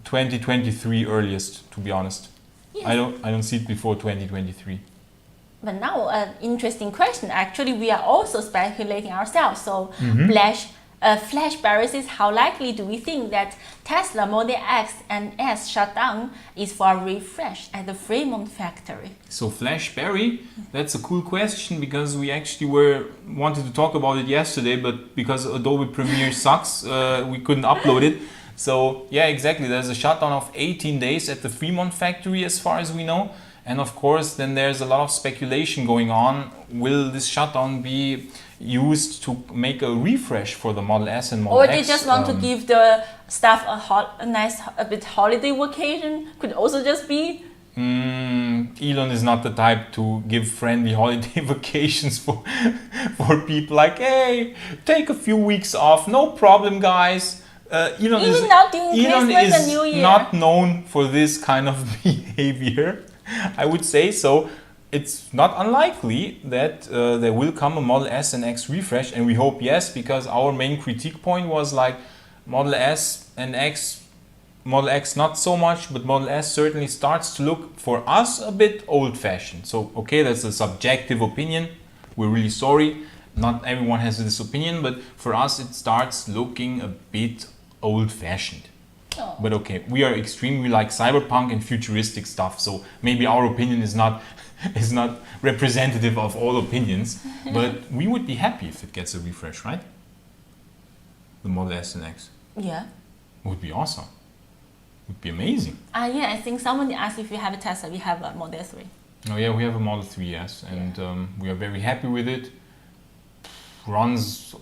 2023 earliest, to be honest. Yes. I don't see it before 2023. But now an interesting question. Actually, we are also speculating ourselves. So Flash Barry, how likely do we think that Tesla Model X and S shutdown is for a refresh at the Fremont factory? So Flash Barry, that's a cool question, because we actually wanted to talk about it yesterday, but because Adobe Premiere sucks, we couldn't upload it. So yeah, exactly. There's a shutdown of 18 days at the Freemont factory, as far as we know. And of course, then there's a lot of speculation going on. Will this shutdown be used to make a refresh for the Model S and Model X? Or they just want to give the staff a nice bit holiday vacation? Could also just be. Elon is not the type to give friendly holiday vacations for people. Like, hey, take a few weeks off, no problem, guys. Elon is not during Christmas and New Year. Not known for this kind of behavior, I would say. So it's not unlikely that there will come a Model S and X refresh, and we hope yes, because our main critique point was like Model S and X Model X not so much, but Model S certainly starts to look for us a bit old-fashioned. So, okay, that's a subjective opinion. We're really sorry. Not everyone has this opinion, but for us it starts looking a bit old-fashioned. Oh. But okay, we are extreme. We like cyberpunk and futuristic stuff. So maybe our opinion is not is not representative of all opinions. But we would be happy if it gets a refresh, right? The Model S and X. Yeah. Would be awesome. Would be amazing. Yeah, I think someone asked if you have a Tesla. We have a Model 3. Oh yeah, we have a Model 3S, and we are very happy with it. Runs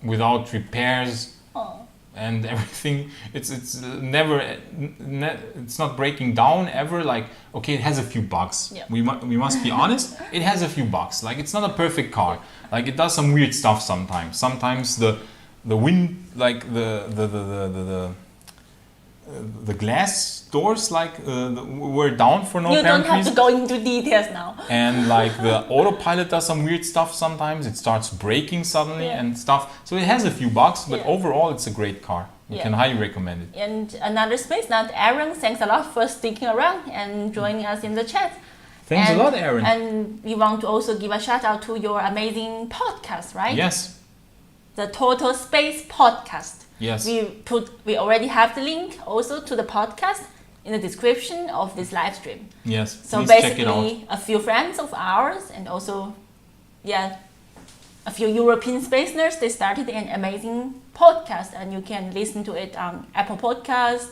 without repairs. Oh. And everything, it's never, it's not breaking down ever. Like, okay, it has a few bugs. Yeah. We must be honest. It has a few bugs. Like, it's not a perfect car. Like, it does some weird stuff sometimes. Sometimes the wind, like the glass doors, like were down for no You apparent don't have reason. to go into details now. And like the autopilot does some weird stuff sometimes. It starts braking suddenly and stuff. So it has a few bugs, but overall it's a great car. We can highly recommend it. And another space now, Aaron, thanks a lot for sticking around and joining us in the chat. Thanks a lot, Aaron. And we want to also give a shout out to your amazing podcast, right? Yes. The Total Space Podcast. Yes. We already have the link also to the podcast in the description of this live stream. Yes. So please check it out. basically a few friends of ours and also a few European space nerds, they started an amazing podcast and you can listen to it on Apple Podcast.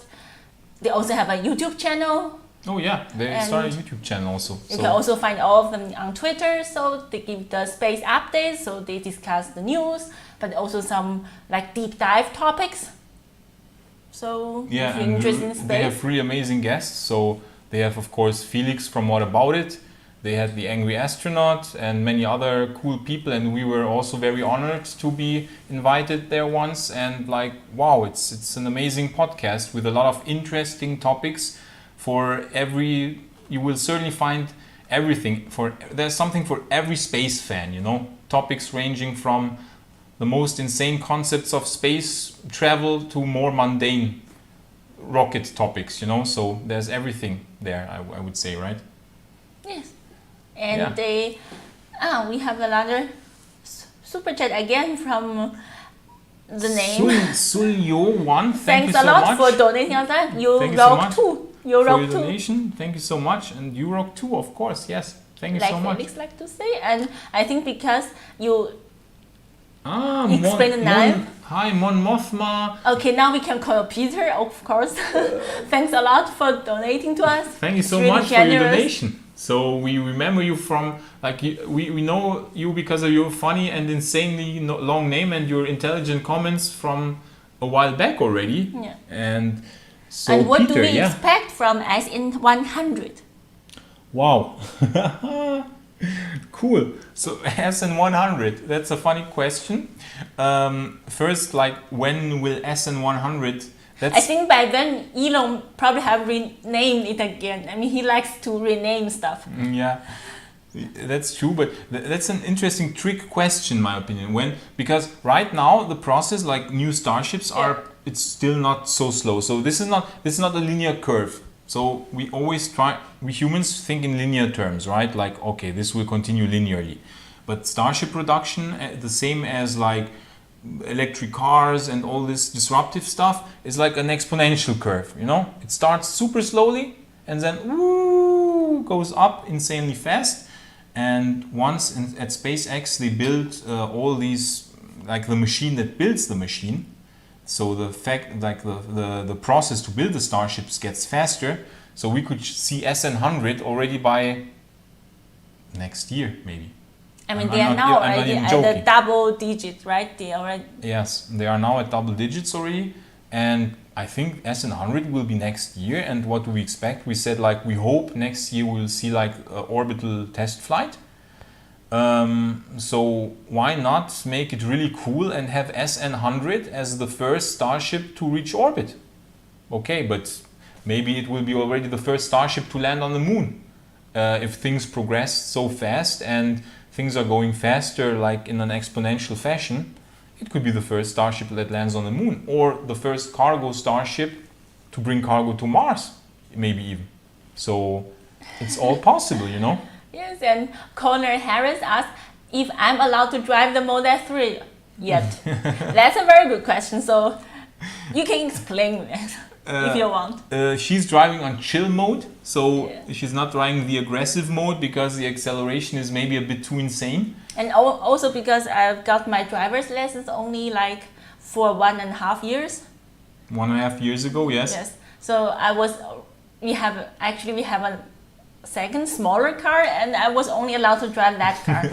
They also have a YouTube channel. Oh yeah, they started a YouTube channel also. You can also find all of them on Twitter, so they give the space updates, so they discuss the news, but also some like deep dive topics. So if you're interested in space. They have three amazing guests. So they have, of course, Felix from What About It. They had the Angry Astronaut and many other cool people, and we were also very honored to be invited there once. And like, wow, it's an amazing podcast with a lot of interesting topics. For every, you will certainly find everything. There's something for every space fan, you know. Topics ranging from the most insane concepts of space travel to more mundane rocket topics, you know. So there's everything there, I would say, right? Yes. And we have another super chat again from the name. Sulyo1, Thanks you so a lot much. for donating us that. You Thank you so rock much too. You for rock your too. donation. Thank you so much. And you rock too, of course. Yes. Thank you Like so much. Felix like to say. And I think because you Ah, explain the name. Hi, Mon Mothma. Okay, now we can call Peter, of course. Thanks a lot for donating to us. Thank you so It's really much for your generous. donation. So we remember you from, like, we know you because of your funny and insanely long name and your intelligent comments from a while back already. Yeah. And so And what Peter, do we expect from SN100? Wow. Cool. So SN100, that's a funny question. First, like, when will SN100? I think by then Elon probably have renamed it again. I mean, he likes to rename stuff. Yeah, that's true. But that's an interesting trick question, in my opinion. Because right now the process, like new starships, it's still not so slow. So this is not a linear curve. So we humans think in linear terms, right? Like, okay, this will continue linearly. But starship production, the same as like electric cars and all this disruptive stuff, is like an exponential curve, you know? It starts super slowly and then goes up insanely fast. And once at SpaceX they build all these, like the machine that builds the machine. So the fact, like the process to build the starships gets faster. So we could see SN100 already by next year, maybe. I mean, they are now already at the double digits, right? Yes, they are now at double digits already. And I think SN100 will be next year. And what do we expect? We said, like, we hope next year we'll see like orbital test flight. So why not make it really cool and have SN100 as the first starship to reach orbit? Okay, but maybe it will be already the first starship to land on the moon. If things progress so fast and things are going faster, like in an exponential fashion, it could be the first starship that lands on the moon, or the first cargo starship to bring cargo to Mars, maybe even. So it's all possible, you know. Yes, and Connor Harris asked if I'm allowed to drive the Model 3 yet. That's a very good question. So you can explain that if you want. She's driving on chill mode, so she's not driving the aggressive mode because the acceleration is maybe a bit too insane. And also because I've got my driver's license only like for 1.5 years. 1.5 years ago, yes. Yes. So we have a second smaller car, and I was only allowed to drive that car.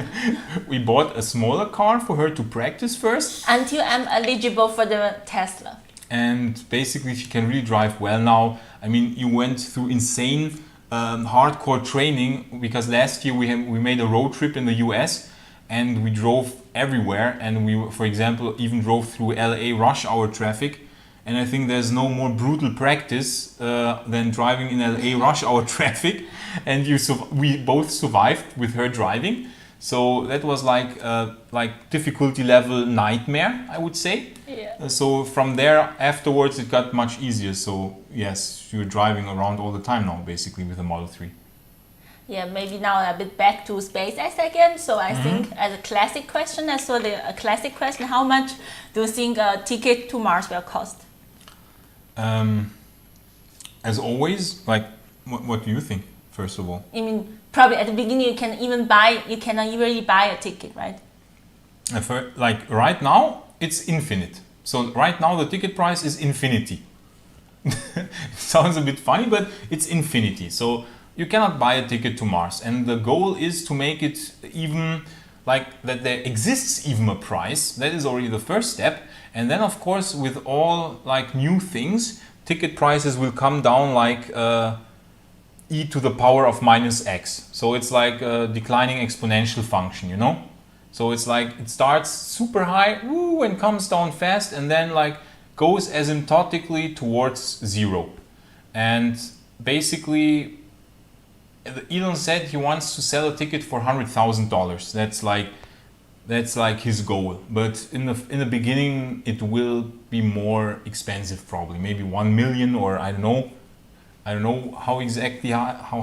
We bought a smaller car for her to practice first. Until I'm eligible for the Tesla. And basically she can really drive well now. I mean, you went through insane hardcore training because last year we made a road trip in the US and we drove everywhere, and we, for example, even drove through LA rush hour traffic. And I think there's no more brutal practice than driving in LA rush hour traffic. And we both survived with her driving. So that was like difficulty level nightmare, I would say. Yeah. So from there afterwards it got much easier. So yes, you're driving around all the time now, basically, with the Model 3. Yeah, maybe now a bit back to SpaceX again. So I think as a classic question, how much do you think a ticket to Mars will cost? As always, like, what do you think, first of all? I mean, probably at the beginning you cannot really buy a ticket, right? Like right now, it's infinite. So right now the ticket price is infinity. Sounds a bit funny, but it's infinity. So you cannot buy a ticket to Mars. And the goal is to make it even like that there exists even a price. That is already the first step. And then, of course, with all like new things, ticket prices will come down like e to the power of minus x. So it's like a declining exponential function, you know? So it's like it starts super high, woo, and comes down fast, and then like goes asymptotically towards zero. And basically, Elon said he wants to sell a ticket for $100,000. That's like his goal. But in the beginning, it will be more expensive, probably maybe 1 million, or I don't know how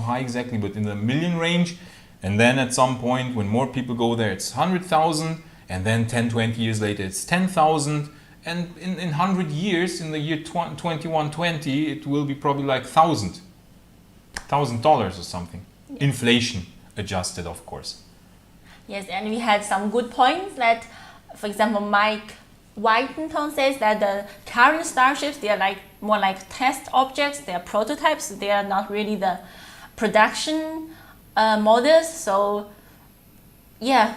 high exactly, but in the million range. And then at some point, when more people go there, it's 100,000, and then 10-20 years later, it's 10,000. And in 100 years, in the year 2120, it will be probably like $1,000 or something. Yeah. Inflation adjusted, of course. Yes, and we had some good points that, for example, Mike Whitenton says that the current starships, they are like more like test objects, they are prototypes, they are not really the production models. So yeah,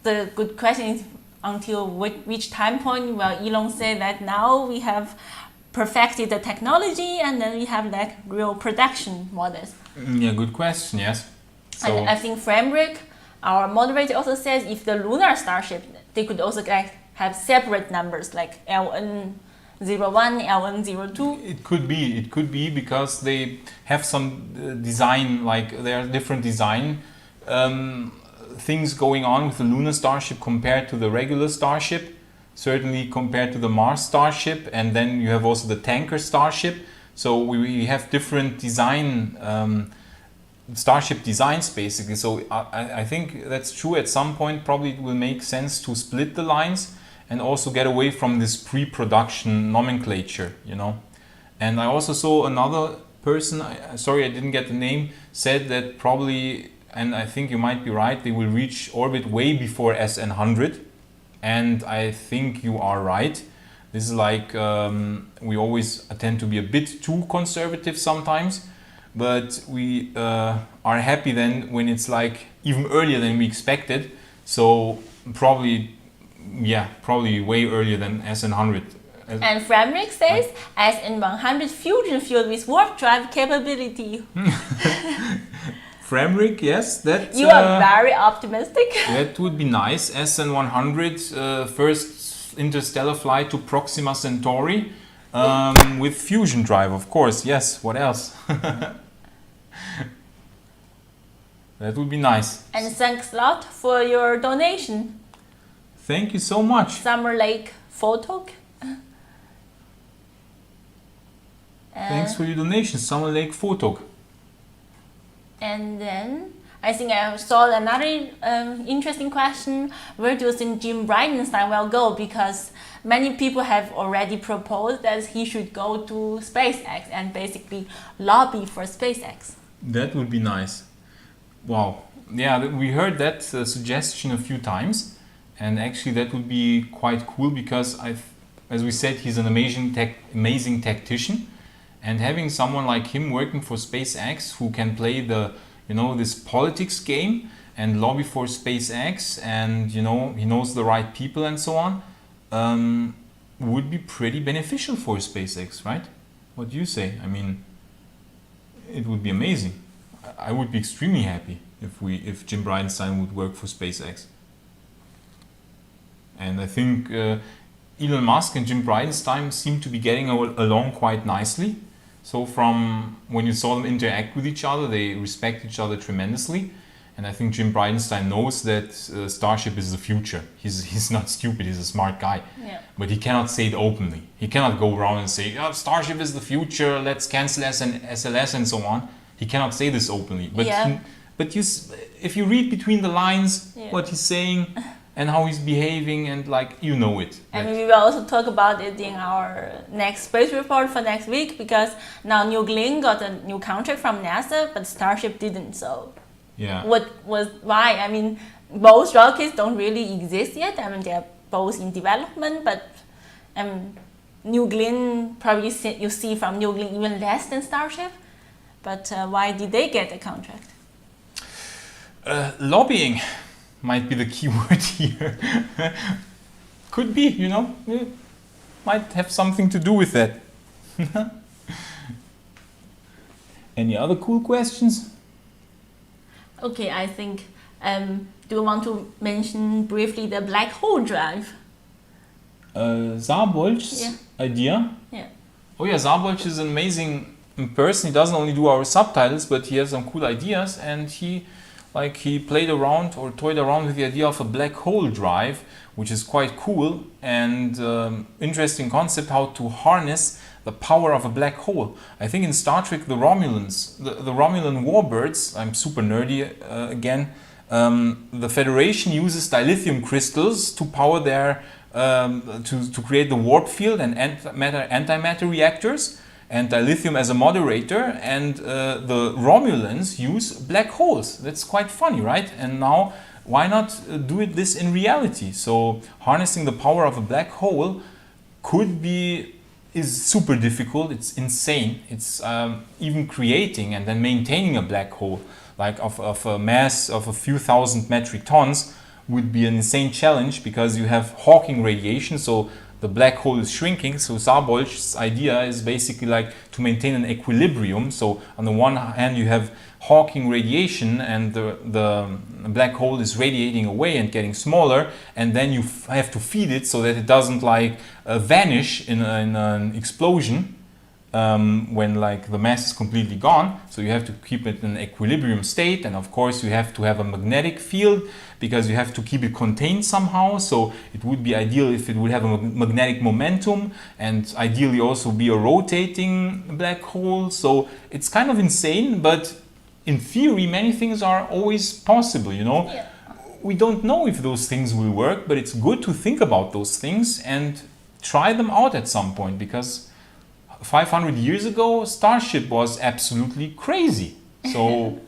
the good question is until which time point will Elon say that now we have perfected the technology and then we have like real production models? Yeah, good question, yes. So, and I think Framerick, our moderator, also says if the lunar starship, they could also like have separate numbers like LN01, LN02. It could be because they have some design, like there are different design things going on with the lunar starship compared to the regular starship, certainly compared to the Mars starship, and then you have also the tanker starship. So we have different design starship designs, basically. So I think that's true. At some point probably it will make sense to split the lines and also get away from this pre-production nomenclature, you know. And I also saw another person, sorry I didn't get the name, said that probably, and I think you might be right, they will reach orbit way before SN100. And I think you are right. This is like, we always tend to be a bit too conservative sometimes. But we are happy then when it's like even earlier than we expected. So probably way earlier than SN100. And Framerick says SN100 fusion fuel with warp drive capability. Framerick, yes, that you are very optimistic. That would be nice. SN100 first interstellar flight to Proxima Centauri. With fusion drive, of course. Yes, what else? That would be nice. And thanks a lot for your donation. Thank you so much. Summer Lake photo. Thank Thanks for your donation, Summer Lake Photog. And then I think I saw another interesting question. Where do you think Jim Bridenstine will go? Because many people have already proposed that he should go to SpaceX and basically lobby for SpaceX. That would be nice. Wow. Yeah, we heard that suggestion a few times. And actually that would be quite cool because, as we said, he's an amazing tactician. And having someone like him working for SpaceX who can play this politics game and lobby for SpaceX and, he knows the right people and so on, would be pretty beneficial for SpaceX, right? What do you say? I mean, it would be amazing. I would be extremely happy if Jim Bridenstine would work for SpaceX. And I think Elon Musk and Jim Bridenstine seem to be getting along quite nicely. So from when you saw them interact with each other, they respect each other tremendously. And I think Jim Bridenstine knows that Starship is the future. He's not stupid, he's a smart guy. Yeah. But he cannot say it openly. He cannot go around and say, Starship is the future, let's cancel SLS and so on. He cannot say this openly. But, if you read between the lines what he's saying and how he's behaving, and you know it. And we will also talk about it in our next space report for next week, because now New Glenn got a new contract from NASA, but Starship didn't. So yeah, why? I mean, both rockets don't really exist yet. I mean, they're both in development, but New Glenn, probably you see from New Glenn even less than Starship. But why did they get a contract? Lobbying might be the key word here. Could be, might have something to do with that. Any other cool questions? Okay, I think, do you want to mention briefly the black hole drive? Zarbolch's idea? Yeah. Oh yeah, Zarbolch is an amazing person. He doesn't only do our subtitles, but he has some cool ideas, and he played around or toyed around with the idea of a black hole drive, which is quite cool and interesting concept, how to harness the power of a black hole. I think in Star Trek, the Romulans, the Romulan warbirds, I'm super nerdy again, the Federation uses dilithium crystals to power their, to create the warp field and antimatter reactors, and dilithium as a moderator, and the Romulans use black holes. That's quite funny, right? And now, why not do this in reality? So harnessing the power of a black hole is super difficult. It's insane. It's even creating and then maintaining a black hole, of a mass of a few thousand metric tons, would be an insane challenge, because you have Hawking radiation, so the black hole is shrinking. So Zarbolch's idea is basically to maintain an equilibrium. So on the one hand you have Hawking radiation, and the black hole is radiating away and getting smaller, and then you have to feed it so that it doesn't vanish in an explosion when the mass is completely gone. So you have to keep it in an equilibrium state, and of course you have to have a magnetic field, because you have to keep it contained somehow. So it would be ideal if it would have a magnetic momentum, and ideally also be a rotating black hole. So it's kind of insane, but in theory many things are always possible, Yeah. We don't know if those things will work, but it's good to think about those things and try them out at some point, because 500 years ago Starship was absolutely crazy. So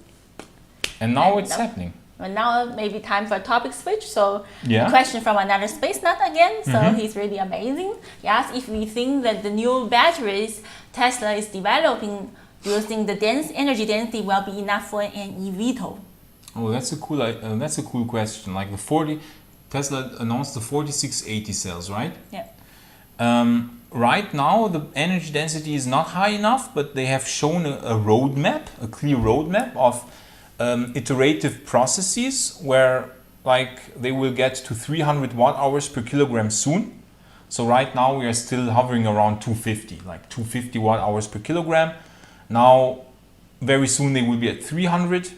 and now it's happening. Well, now maybe time for a topic switch. So Yeah. a question from another space nut again. So he's really amazing. He asked if we think that the new batteries Tesla is developing, do you think the energy density will be enough for an eVTOL? Oh, that's a cool question. Tesla announced the 4680 cells, right? Yeah. Right now, the energy density is not high enough, but they have shown a roadmap, a clear roadmap of iterative processes where they will get to 300 watt hours per kilogram soon. So right now we are still hovering around 250, 250 watt hours per kilogram. Now, very soon they will be at 300.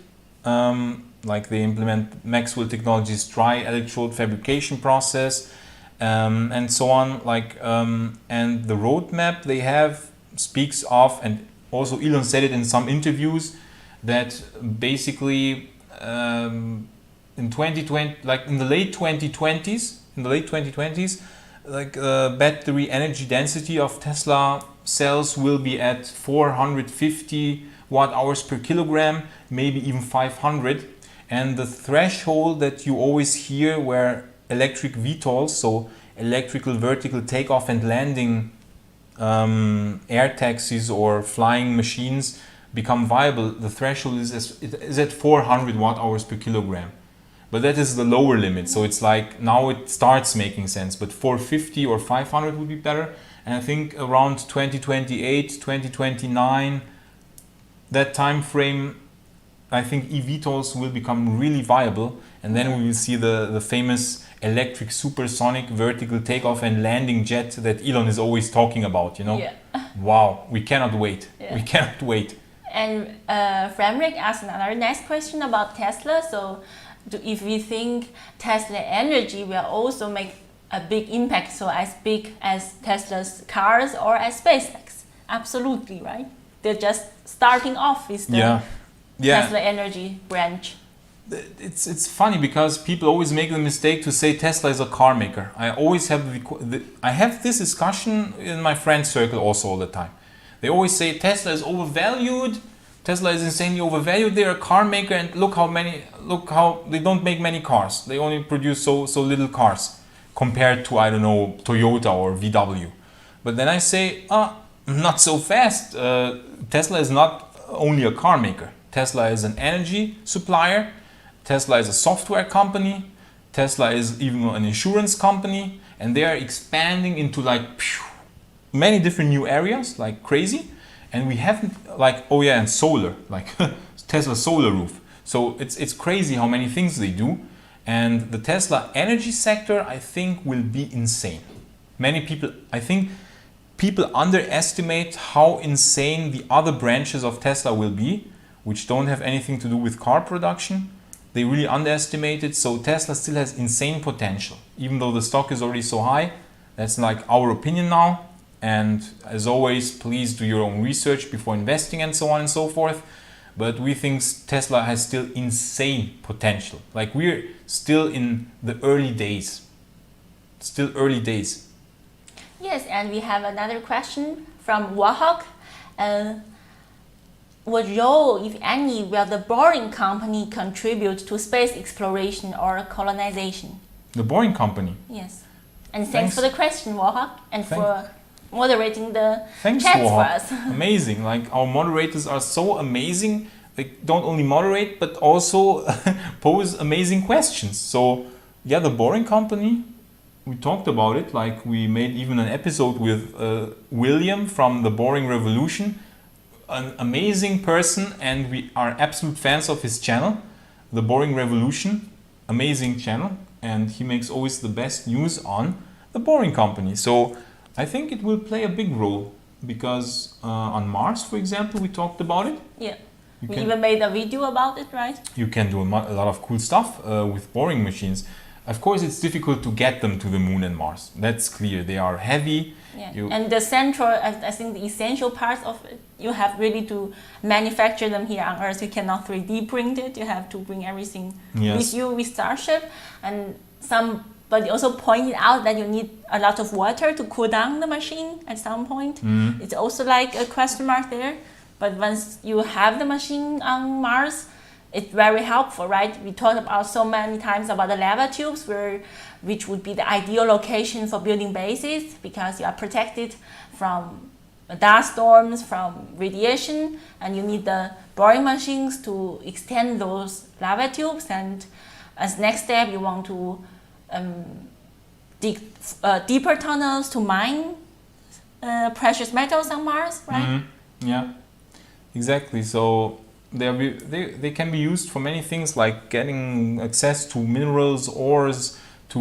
They implement Maxwell Technologies' dry electrode fabrication process, and so on. And the roadmap they have speaks of, and also Elon said it in some interviews, that basically in 2020, like in the late 2020s, like battery energy density of Tesla cells will be at 450 watt hours per kilogram, maybe even 500. And the threshold that you always hear where electric VTOLs, so electrical vertical takeoff and landing air taxis or flying machines become viable, the threshold is at 400 watt hours per kilogram. But that is the lower limit, so it's like now it starts making sense, but 450 or 500 would be better. And I think around 2028, 2029, that time frame, I think eVTOLs will become really viable, and then we will see the famous electric supersonic vertical takeoff and landing jet that Elon is always talking about, you know? Yeah. Wow, we cannot wait. Yeah. We cannot wait. And Framrick asked another nice question about Tesla. So if we think Tesla energy will also make a big impact, so as big as Tesla's cars or as SpaceX. Absolutely, right? They're just starting off with the Tesla energy branch. It's funny because people always make the mistake to say Tesla is a car maker. I always have I have this discussion in my friend circle also all the time. They always say Tesla is overvalued. Tesla is insanely overvalued. They're a car maker, and look how they don't make many cars. They only produce so little cars compared to, I don't know, Toyota or VW. But then I say, not so fast. Tesla is not only a car maker. Tesla is an energy supplier. Tesla is a software company. Tesla is even an insurance company, and they are expanding into many different new areas like crazy. And we haven't and solar, like Tesla solar roof. So it's crazy how many things they do. And the Tesla energy sector, I think, will be insane. I think people underestimate how insane the other branches of Tesla will be, which don't have anything to do with car production. They really underestimate it. So Tesla still has insane potential, even though the stock is already so high. That's like our opinion now. And as always, please do your own research before investing and so on and so forth. But we think Tesla has still insane potential. Like, we're still in the early days. Still early days. Yes, and we have another question from Wahawk. What role, if any, will the Boring Company contribute to space exploration or colonization? The Boring Company? Yes. And thanks for the question, Wahawk, and for moderating the Thanks, chats Wahawk. for us. Amazing. Like, our moderators are so amazing. They don't only moderate, but also pose amazing questions. So, yeah, the Boring Company, we talked about it. Like, we made even an episode with William from the Boring Revolution. An amazing person, and we are absolute fans of his channel, The Boring Revolution. Amazing channel, and he makes always the best news on the Boring Company. So I think it will play a big role, because on Mars, for example, we talked about it. Yeah, we even made a video about it, right? You can do a lot of cool stuff with boring machines. Of course, it's difficult to get them to the Moon and Mars. That's clear. They are heavy. Yeah. And the central, I think the essential parts of it, you have really to manufacture them here on Earth. You cannot 3D print it. You have to bring everything with you with Starship. And somebody also pointed out that you need a lot of water to cool down the machine at some point. Mm-hmm. It's also like a question mark there. But once you have the machine on Mars, it's very helpful, right? We talked about so many times about the lava tubes, which would be the ideal location for building bases, because you are protected from dust storms, from radiation, and you need the boring machines to extend those lava tubes. And as next step, you want to dig deeper tunnels to mine precious metals on Mars, right? Mm-hmm. Yeah, exactly. So they can be used for many things, like getting access to minerals, ores, to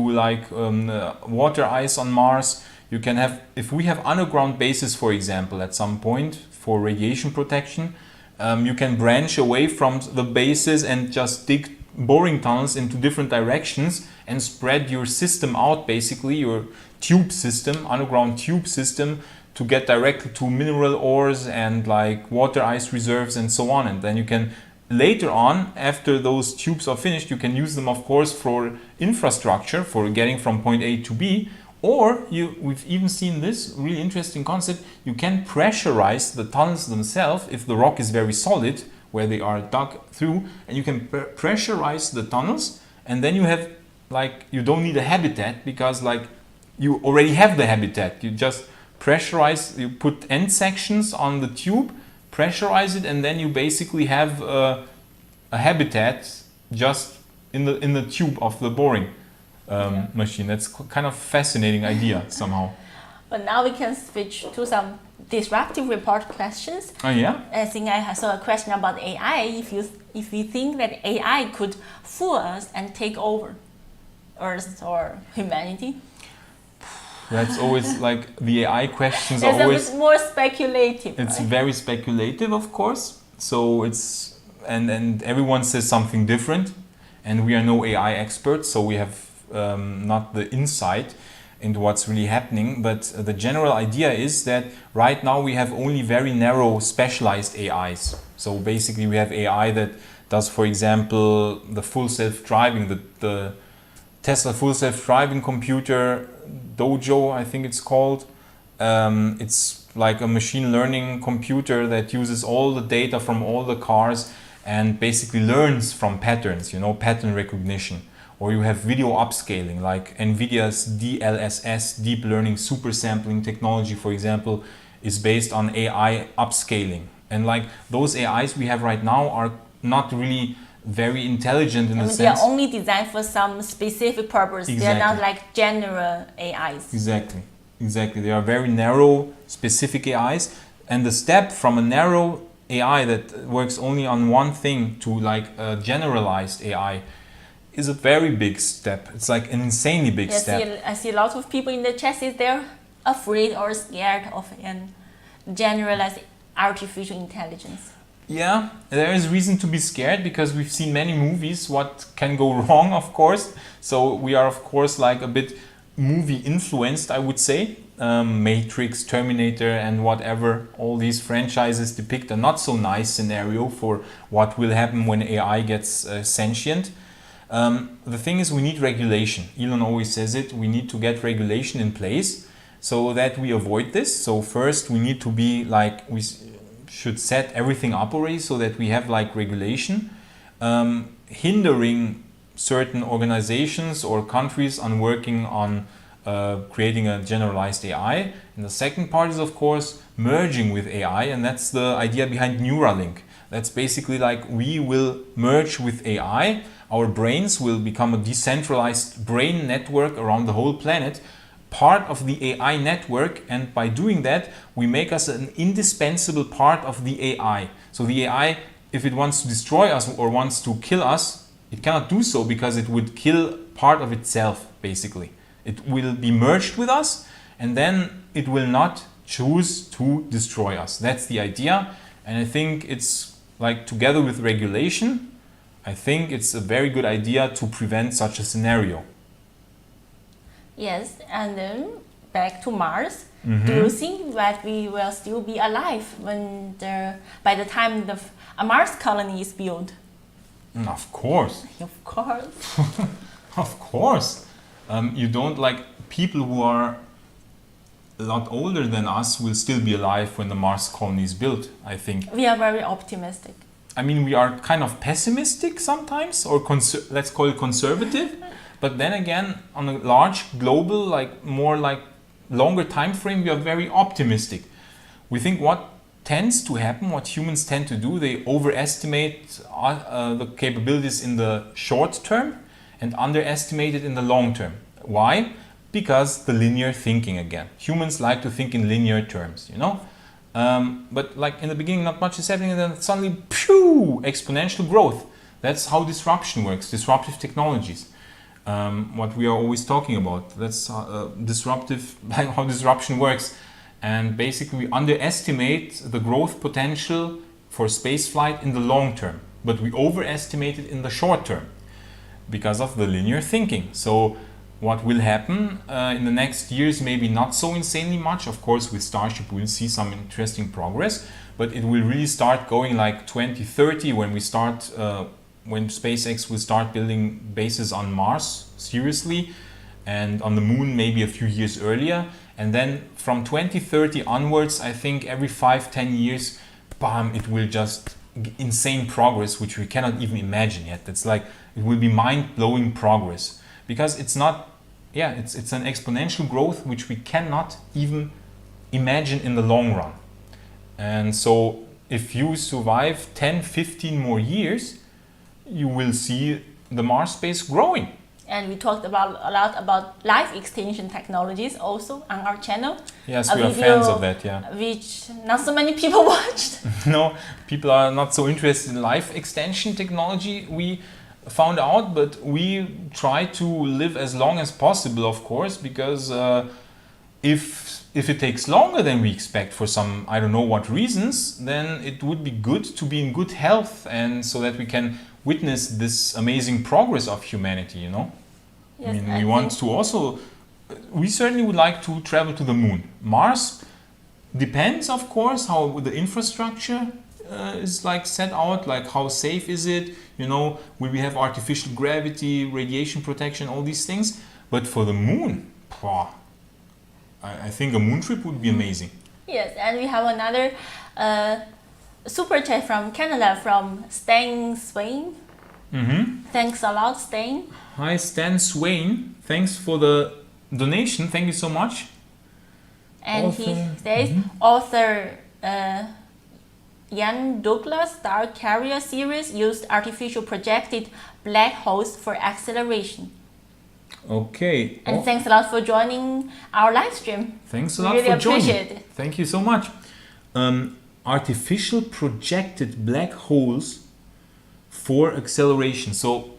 water ice on Mars. You can have, if we have underground bases, for example, at some point for radiation protection, you can branch away from the bases and just dig boring tunnels into different directions and spread your system out, basically your tube system, underground tube system, to get directly to mineral ores and like water ice reserves and so on. And then you can later on, after those tubes are finished, you can use them, of course, for infrastructure, for getting from point A to B. Or we've even seen this really interesting concept. You can pressurize the tunnels themselves if the rock is very solid, where they are dug through, and you can pressurize the tunnels, and then you have like, you don't need a habitat because like you already have the habitat. You just pressurize, you put end sections on the tube, pressurize it, and then you basically have a habitat just in the tube of the boring machine. That's kind of fascinating idea somehow. But now we can switch to some disruptive report questions. Oh yeah? I think I saw a question about AI. If we think that AI could fool us and take over Earth or humanity. That's always like the AI questions It's are always a bit more speculative. It's right? very speculative, of course. So it's and everyone says something different, and we are no AI experts, so we have not the insight into what's really happening. But the general idea is that right now we have only very narrow specialized AIs. So basically we have AI that does, for example, the full self-driving, the Tesla full self-driving computer, Dojo, I think it's called. It's like a machine learning computer that uses all the data from all the cars and basically learns from patterns, pattern recognition. Or you have video upscaling, like NVIDIA's DLSS, deep learning super sampling technology, for example, is based on AI upscaling. And like those AIs we have right now are not really very intelligent in the sense. They are only designed for some specific purpose. Exactly. They are not like general AIs. Exactly. They are very narrow, specific AIs. And the step from a narrow AI that works only on one thing to like a generalized AI is a very big step. It's like an insanely big step. I see a lot of people in the chat is they're afraid or scared of an generalized artificial intelligence. Yeah, there is reason to be scared because we've seen many movies what can go wrong, of course. So we are, of course, like a bit movie influenced, I would say. Matrix, Terminator, and whatever. All these franchises depict a not so nice scenario for what will happen when AI gets sentient. The thing is, we need regulation. Elon always says it. We need to get regulation in place so that we avoid this. So first, we need to be like, we should set everything up already so that we have like regulation hindering certain organizations or countries on working on creating a generalized AI. And the second part is, of course, merging with AI, and that's the idea behind Neuralink. That's basically like we will merge with AI. Our brains will become a decentralized brain network around the whole planet, part of the AI network, and by doing that we make us an indispensable part of the AI. So the AI, if it wants to destroy us or wants to kill us, it cannot do so because it would kill part of itself, basically. It will be merged with us and then it will not choose to destroy us. That's the idea, and I think it's like, together with regulation, I think it's a very good idea to prevent such a scenario. Yes, and then back to Mars. Mm-hmm. Do you think that we will still be alive by the time a Mars colony is built? Of course. Of course. Of course. You don't like people who are a lot older than us will still be alive when the Mars colony is built, I think. We are very optimistic. I mean, we are kind of pessimistic sometimes, or let's call it conservative. But then again, on a large global, like more like longer time frame, we are very optimistic. We think what tends to happen, what humans tend to do, they overestimate the capabilities in the short term and underestimate it in the long term. Why? Because the linear thinking again. Humans like to think in linear terms, but like in the beginning, not much is happening, and then suddenly, phew, exponential growth. That's how disruption works, disruptive technologies. What we are always talking about. That's disruptive, how disruption works. And basically we underestimate the growth potential for spaceflight in the long term, but we overestimate it in the short term because of the linear thinking. So what will happen in the next years, maybe not so insanely much. Of course, with Starship, we'll see some interesting progress, but it will really start going like 2030 when we start, when SpaceX will start building bases on Mars seriously, and on the moon maybe a few years earlier. And then from 2030 onwards, I think every 5-10 years, bam, it will just insane progress, which we cannot even imagine yet. It's like, it will be mind-blowing progress. Because it's not, it's an exponential growth which we cannot even imagine in the long run. And so if you survive 10, 15 more years, you will see the Mars space growing. And we talked a lot about life extension technologies also on our channel. Yes, we are fans of that, which not so many people watched. No, people are not so interested in life extension technology, we found out, but we try to live as long as possible, of course, because if it takes longer than we expect for some, I don't know what reasons, then it would be good to be in good health, and so that we can witness this amazing progress of humanity, you know? Yes, I mean, we want to also, we certainly would like to travel to the moon. Mars depends, of course, how the infrastructure is like set out, like how safe is it, you know, will we have artificial gravity, radiation protection, all these things. But for the moon, I think a moon trip would be amazing. Yes, and we have another super chat from Canada from Stan Swain. Thanks a lot, Stan. Hi, Stan Swain. Thanks for the donation. Thank you so much. And he says, author Ian Douglas' Star Carrier series used artificial projected black holes for acceleration. Okay. And thanks a lot for joining our live stream. Thanks a lot really for joining. Appreciate it. Thank you so much. Artificial projected black holes for acceleration. So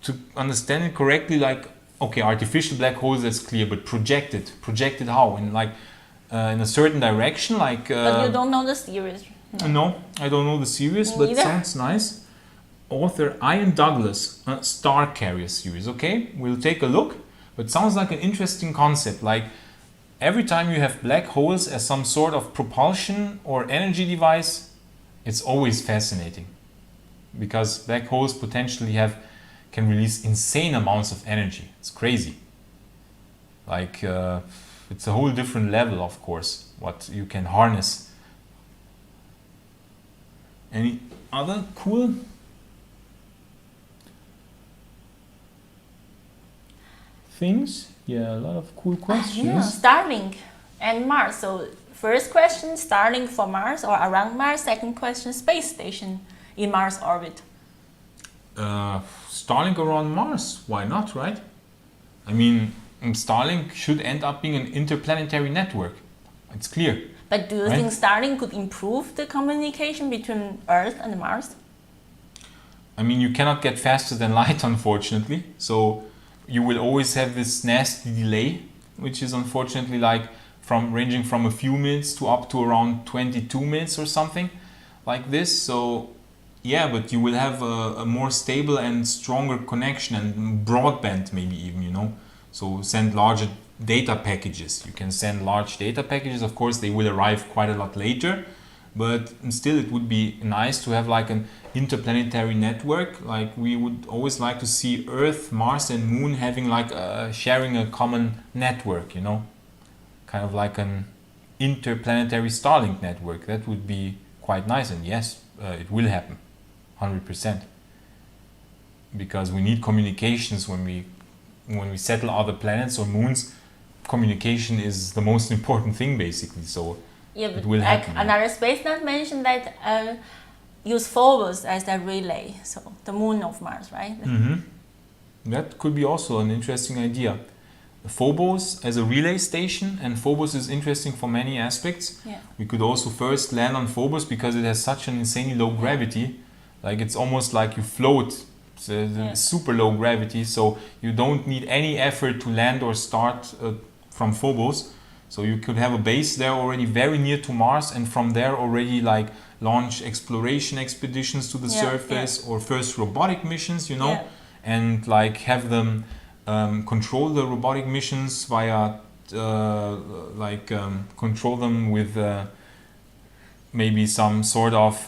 to understand it correctly, like, okay, artificial black holes, that's clear, but projected how? In like in a certain direction, like. But you don't know the series. No, I don't know the series, but sounds nice. Author Ian Douglas, Star Carrier series. Okay, we'll take a look. But sounds like an interesting concept. Like every time you have black holes as some sort of propulsion or energy device, it's always fascinating, because black holes potentially can release insane amounts of energy. It's crazy. Like it's a whole different level, of course, what you can harness. Any other cool things? Yeah, a lot of cool questions. Yeah, Starlink and Mars. So first question, Starlink for Mars or around Mars. Second question, space station in Mars orbit. Starlink around Mars, why not, right? I mean, Starlink should end up being an interplanetary network. It's clear. But do you think Starlink could improve the communication between Earth and Mars? I mean, you cannot get faster than light, unfortunately. So you will always have this nasty delay, which is unfortunately like ranging from a few minutes to up to around 22 minutes or something like this. So yeah, but you will have a more stable and stronger connection, and broadband maybe even, you know. So send larger data packages. You can send large data packages. Of course, they will arrive quite a lot later, but still it would be nice to have like an interplanetary network. Like we would always like to see Earth, Mars and Moon having like sharing a common network, you know, kind of like an interplanetary Starlink network. That would be quite nice, and yes, it will happen 100%, because we need communications when we settle other planets or moons. Communication is the most important thing, basically. So yeah, but it will like happen. Another space nut mentioned that use Phobos as a relay, so the moon of Mars, right? That could be also an interesting idea. Phobos as a relay station, and Phobos is interesting for many aspects. Yeah. We could also first land on Phobos because it has such an insanely low gravity. Like it's almost like you float. It's super low gravity, so you don't need any effort to land or start from Phobos. So you could have a base there already very near to Mars, and from there already like launch exploration expeditions to the surface or first robotic missions, you know, and like have them control the robotic missions via control them with maybe some sort of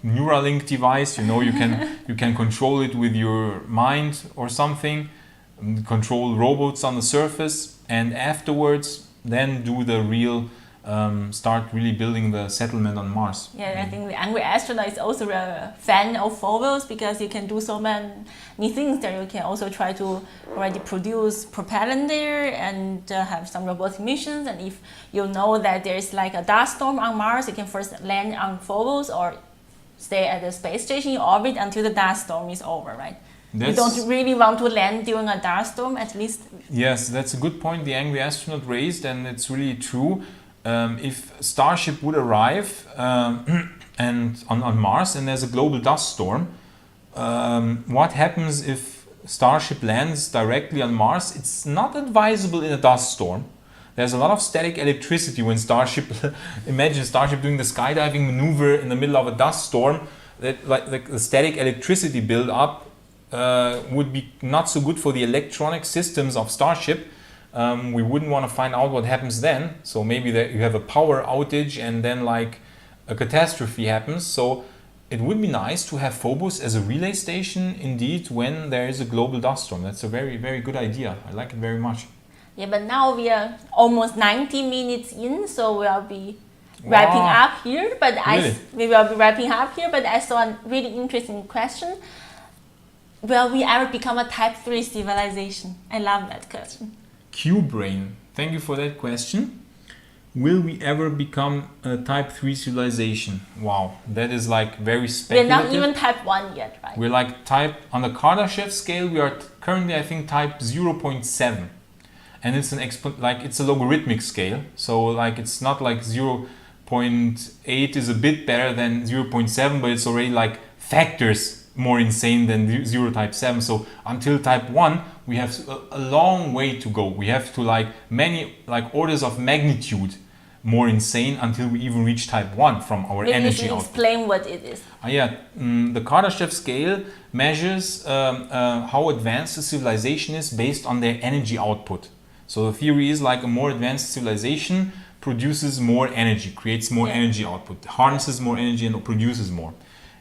Neuralink device. You can control it with your mind or something, control robots on the surface, and afterwards then do the real start really building the settlement on Mars. Yeah, I think the angry astronaut is also a fan of photos because you can do so many things there. You can also try to already produce propellant there and have some robotic missions. And if you know that there is like a dust storm on Mars, you can first land on Phobos or stay at the space station in orbit until the dust storm is over, right? You don't really want to land during a dust storm, at least. Yes, that's a good point the angry astronaut raised, and it's really true. If Starship would arrive and on Mars and there's a global dust storm, what happens if Starship lands directly on Mars? It's not advisable in a dust storm. There's a lot of static electricity when Starship, imagine Starship doing the skydiving maneuver in the middle of a dust storm. That, like the static electricity build up would be not so good for the electronic systems of Starship. We wouldn't want to find out what happens then. So maybe you have a power outage and then like a catastrophe happens. So it would be nice to have Phobos as a relay station indeed when there is a global dust storm. That's a very, very good idea. I like it very much. Yeah, but now we are almost 90 minutes in, so we'll be wrapping up here. But we will be wrapping up here, but I saw a really interesting question. Will we ever become a type 3 civilization? I love that question. Q-Brain, thank you for that question. Will we ever become a type 3 civilization? Wow, that is like very speculative. We're not even type 1 yet, right? We're like on the Kardashev scale, we are currently I think type 0.7. And it's it's a logarithmic scale. So like it's not like 0.8 is a bit better than 0.7, but it's already like factors more insane than 0 type 7. So until type 1 we have a long way to go. We have to many orders of magnitude more insane until we even reach type 1 from our energy output. Explain what it is. The Kardashev scale measures how advanced a civilization is based on their energy output. So the theory is like a more advanced civilization produces more energy, creates more energy output, harnesses more energy and produces more.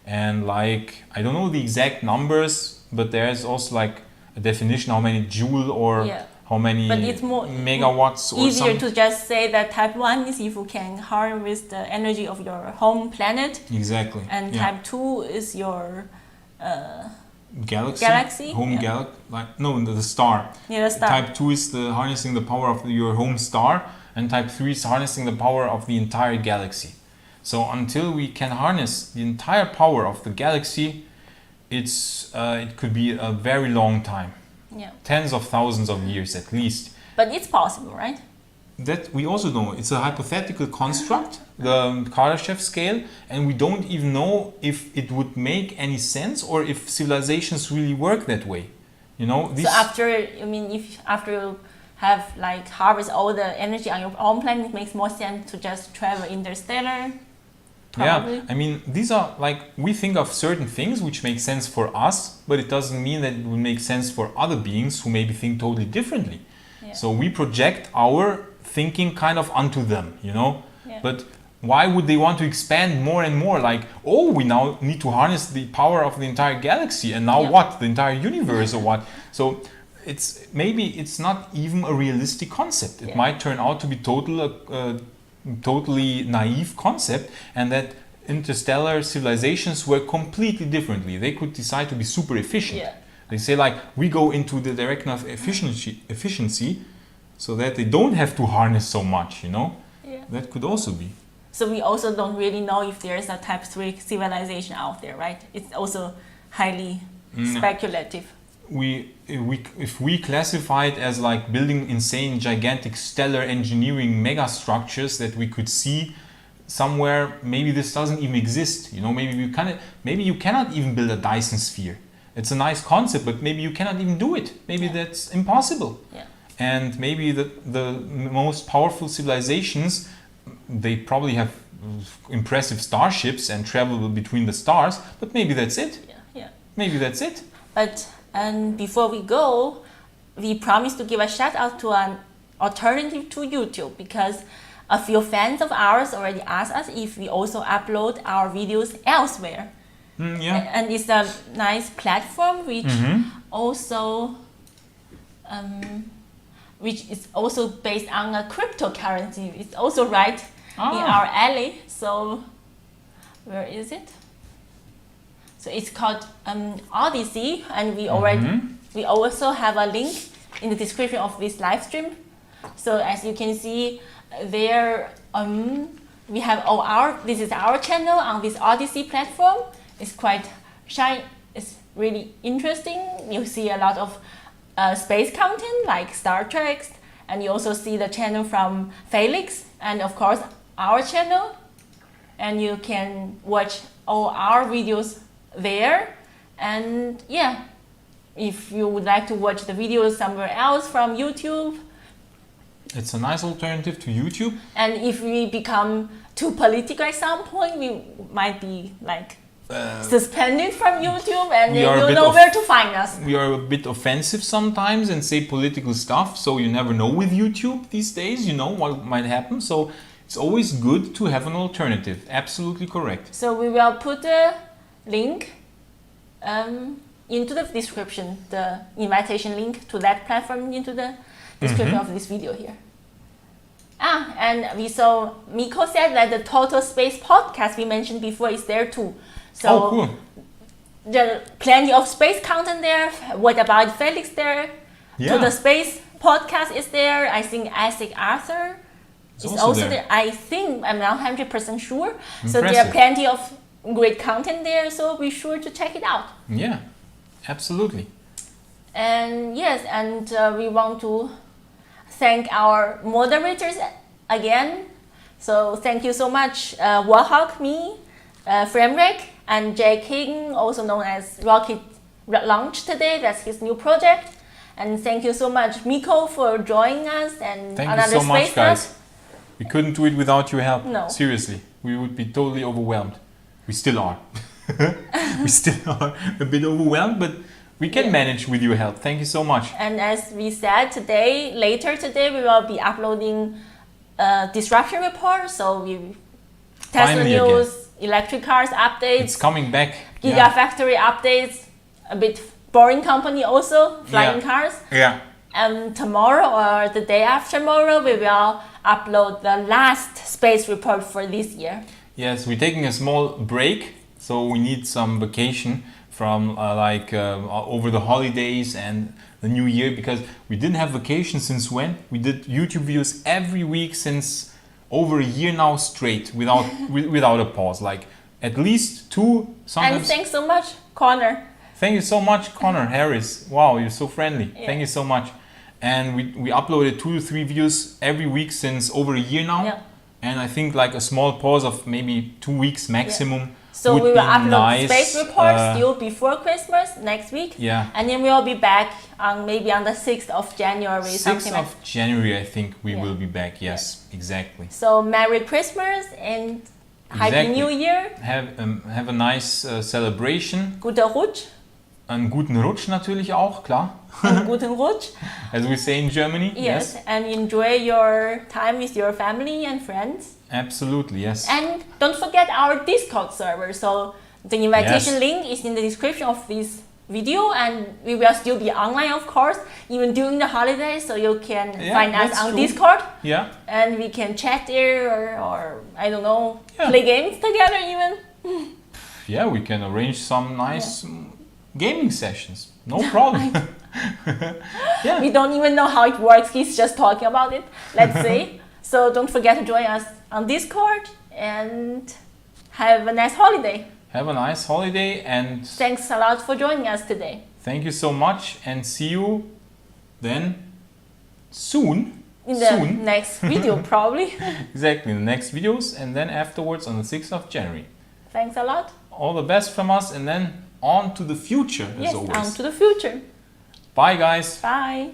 And I don't know the exact numbers, but there's also a definition how many joule or how many megawatts or easier something. To just say that type 1 is if you can harness the energy of your home planet. Exactly. And type 2 is your galaxy? Home galaxy? The star. Yeah, the star. Type 2 is harnessing the power of your home star, and type 3 is harnessing the power of the entire galaxy. So until we can harness the entire power of the galaxy, it could be a very long time. Yeah. Tens of thousands of years at least. But it's possible, right? That we also know. It's a hypothetical construct, the Kardashev scale, and we don't even know if it would make any sense or if civilizations really work that way. So after you have harvest all the energy on your own planet, it makes more sense to just travel interstellar. Probably. Yeah, these are we think of certain things which make sense for us, but it doesn't mean that it will make sense for other beings who maybe think totally differently. Yeah. So we project our thinking kind of onto them, Yeah. But why would they want to expand more and more? We now need to harness the power of the entire galaxy, and now what? The entire universe or what? So it's not even a realistic concept. It might turn out to be totally naive concept, and that interstellar civilizations work completely differently. They could decide to be super efficient. Yeah. They say we go into the direction of efficiency so that they don't have to harness so much, Yeah. That could also be. So we also don't really know if there is a type 3 civilization out there, right? It's also highly speculative. If we classify it as building insane, gigantic, stellar engineering mega structures that we could see somewhere, maybe this doesn't even exist. Maybe you cannot even build a Dyson sphere. It's a nice concept, but maybe you cannot even do it. Maybe that's impossible. Yeah. And maybe the most powerful civilizations, they probably have impressive starships and travel between the stars, but maybe that's it. Yeah. Maybe that's it. And before we go, we promised to give a shout out to an alternative to YouTube because a few fans of ours already asked us if we also upload our videos elsewhere. Yeah. And it's a nice platform which also which is also based on a cryptocurrency. It's also right in our alley. So where is it? So it's called Odyssey, and we also have a link in the description of this live stream. So as you can see there, we have this is our channel on this Odyssey platform. It's quite shiny. It's really interesting. You see a lot of space content like Star Trek, and you also see the channel from Felix, and of course our channel. And you can watch all our videos there. And yeah, if you would like to watch the videos somewhere else from YouTube, it's a nice alternative to YouTube. And if we become too political at some point, we might be like suspended from YouTube, and then you'll know where to find us. We are a bit offensive sometimes and say political stuff, so you never know with YouTube these days, you know what might happen. So it's always good to have an alternative. Absolutely correct. So we will put a link into the description, the invitation link to that platform into the description of this video here. And we saw Miko said that the Total Space podcast we mentioned before is there too. So cool. There are plenty of space content there. What about Felix there? Yeah. Total Space podcast is there. I think Isaac Arthur is also there. I think, I'm not 100% sure. Impressive. So there are plenty of great content there, so be sure to check it out. Yeah, absolutely. And yes, and we want to thank our moderators again. So thank you so much, Warhawk, me, Framerec, and Jay King, also known as Rocket Launch today. That's his new project. And thank you so much, Miko, for joining us. And thank another you so much, Space guys. We couldn't do it without your help. No. Seriously, we would be totally overwhelmed. We still are. We still are a bit overwhelmed, but we can manage with your help. Thank you so much. And as we said later today, we will be uploading a disruption report. So we Tesla news, electric cars updates. It's coming back. Gigafactory updates. A bit boring company also, flying cars. Yeah. And tomorrow or the day after tomorrow, we will upload the last space report for this year. Yes, we're taking a small break, so we need some vacation from over the holidays and the new year, because we didn't have vacation since when? We did YouTube videos every week since over a year now straight, without a pause, like at least 2 sometimes. And thanks so much, Connor. Thank you so much, Connor Harris. Wow, you're so friendly. Yeah. Thank you so much. And we uploaded 2 to 3 videos every week since over a year now. Yeah. And I think like a small pause of maybe 2 weeks maximum. Yeah. So we will upload space reports still before Christmas next week. Yeah. And then we will be back maybe on the 6th of January. 6th of January, I think we will be back. Yes, exactly. So Merry Christmas and Happy New Year. Have a nice celebration. Guter Rutsch. Einen guten Rutsch natürlich auch, klar. Einen guten Rutsch. As we say in Germany. Yes, and enjoy your time with your family and friends. Absolutely, yes. And don't forget our Discord server. So the invitation link is in the description of this video, and we will still be online, of course, even during the holidays. So you can find us on Discord. Yeah. And we can chat there or I don't know, play games together even. Yeah, we can arrange some nice gaming sessions. No problem. Yeah. We don't even know how it works. He's just talking about it, let's say. So don't forget to join us on Discord and have a nice holiday. Have a nice holiday, and thanks a lot for joining us today. Thank you so much, and see you then soon. In the next video, probably. Exactly, in the next videos, and then afterwards on the 6th of January. Thanks a lot. All the best from us, and then on to the future, as always. On to the future. Bye, guys. Bye.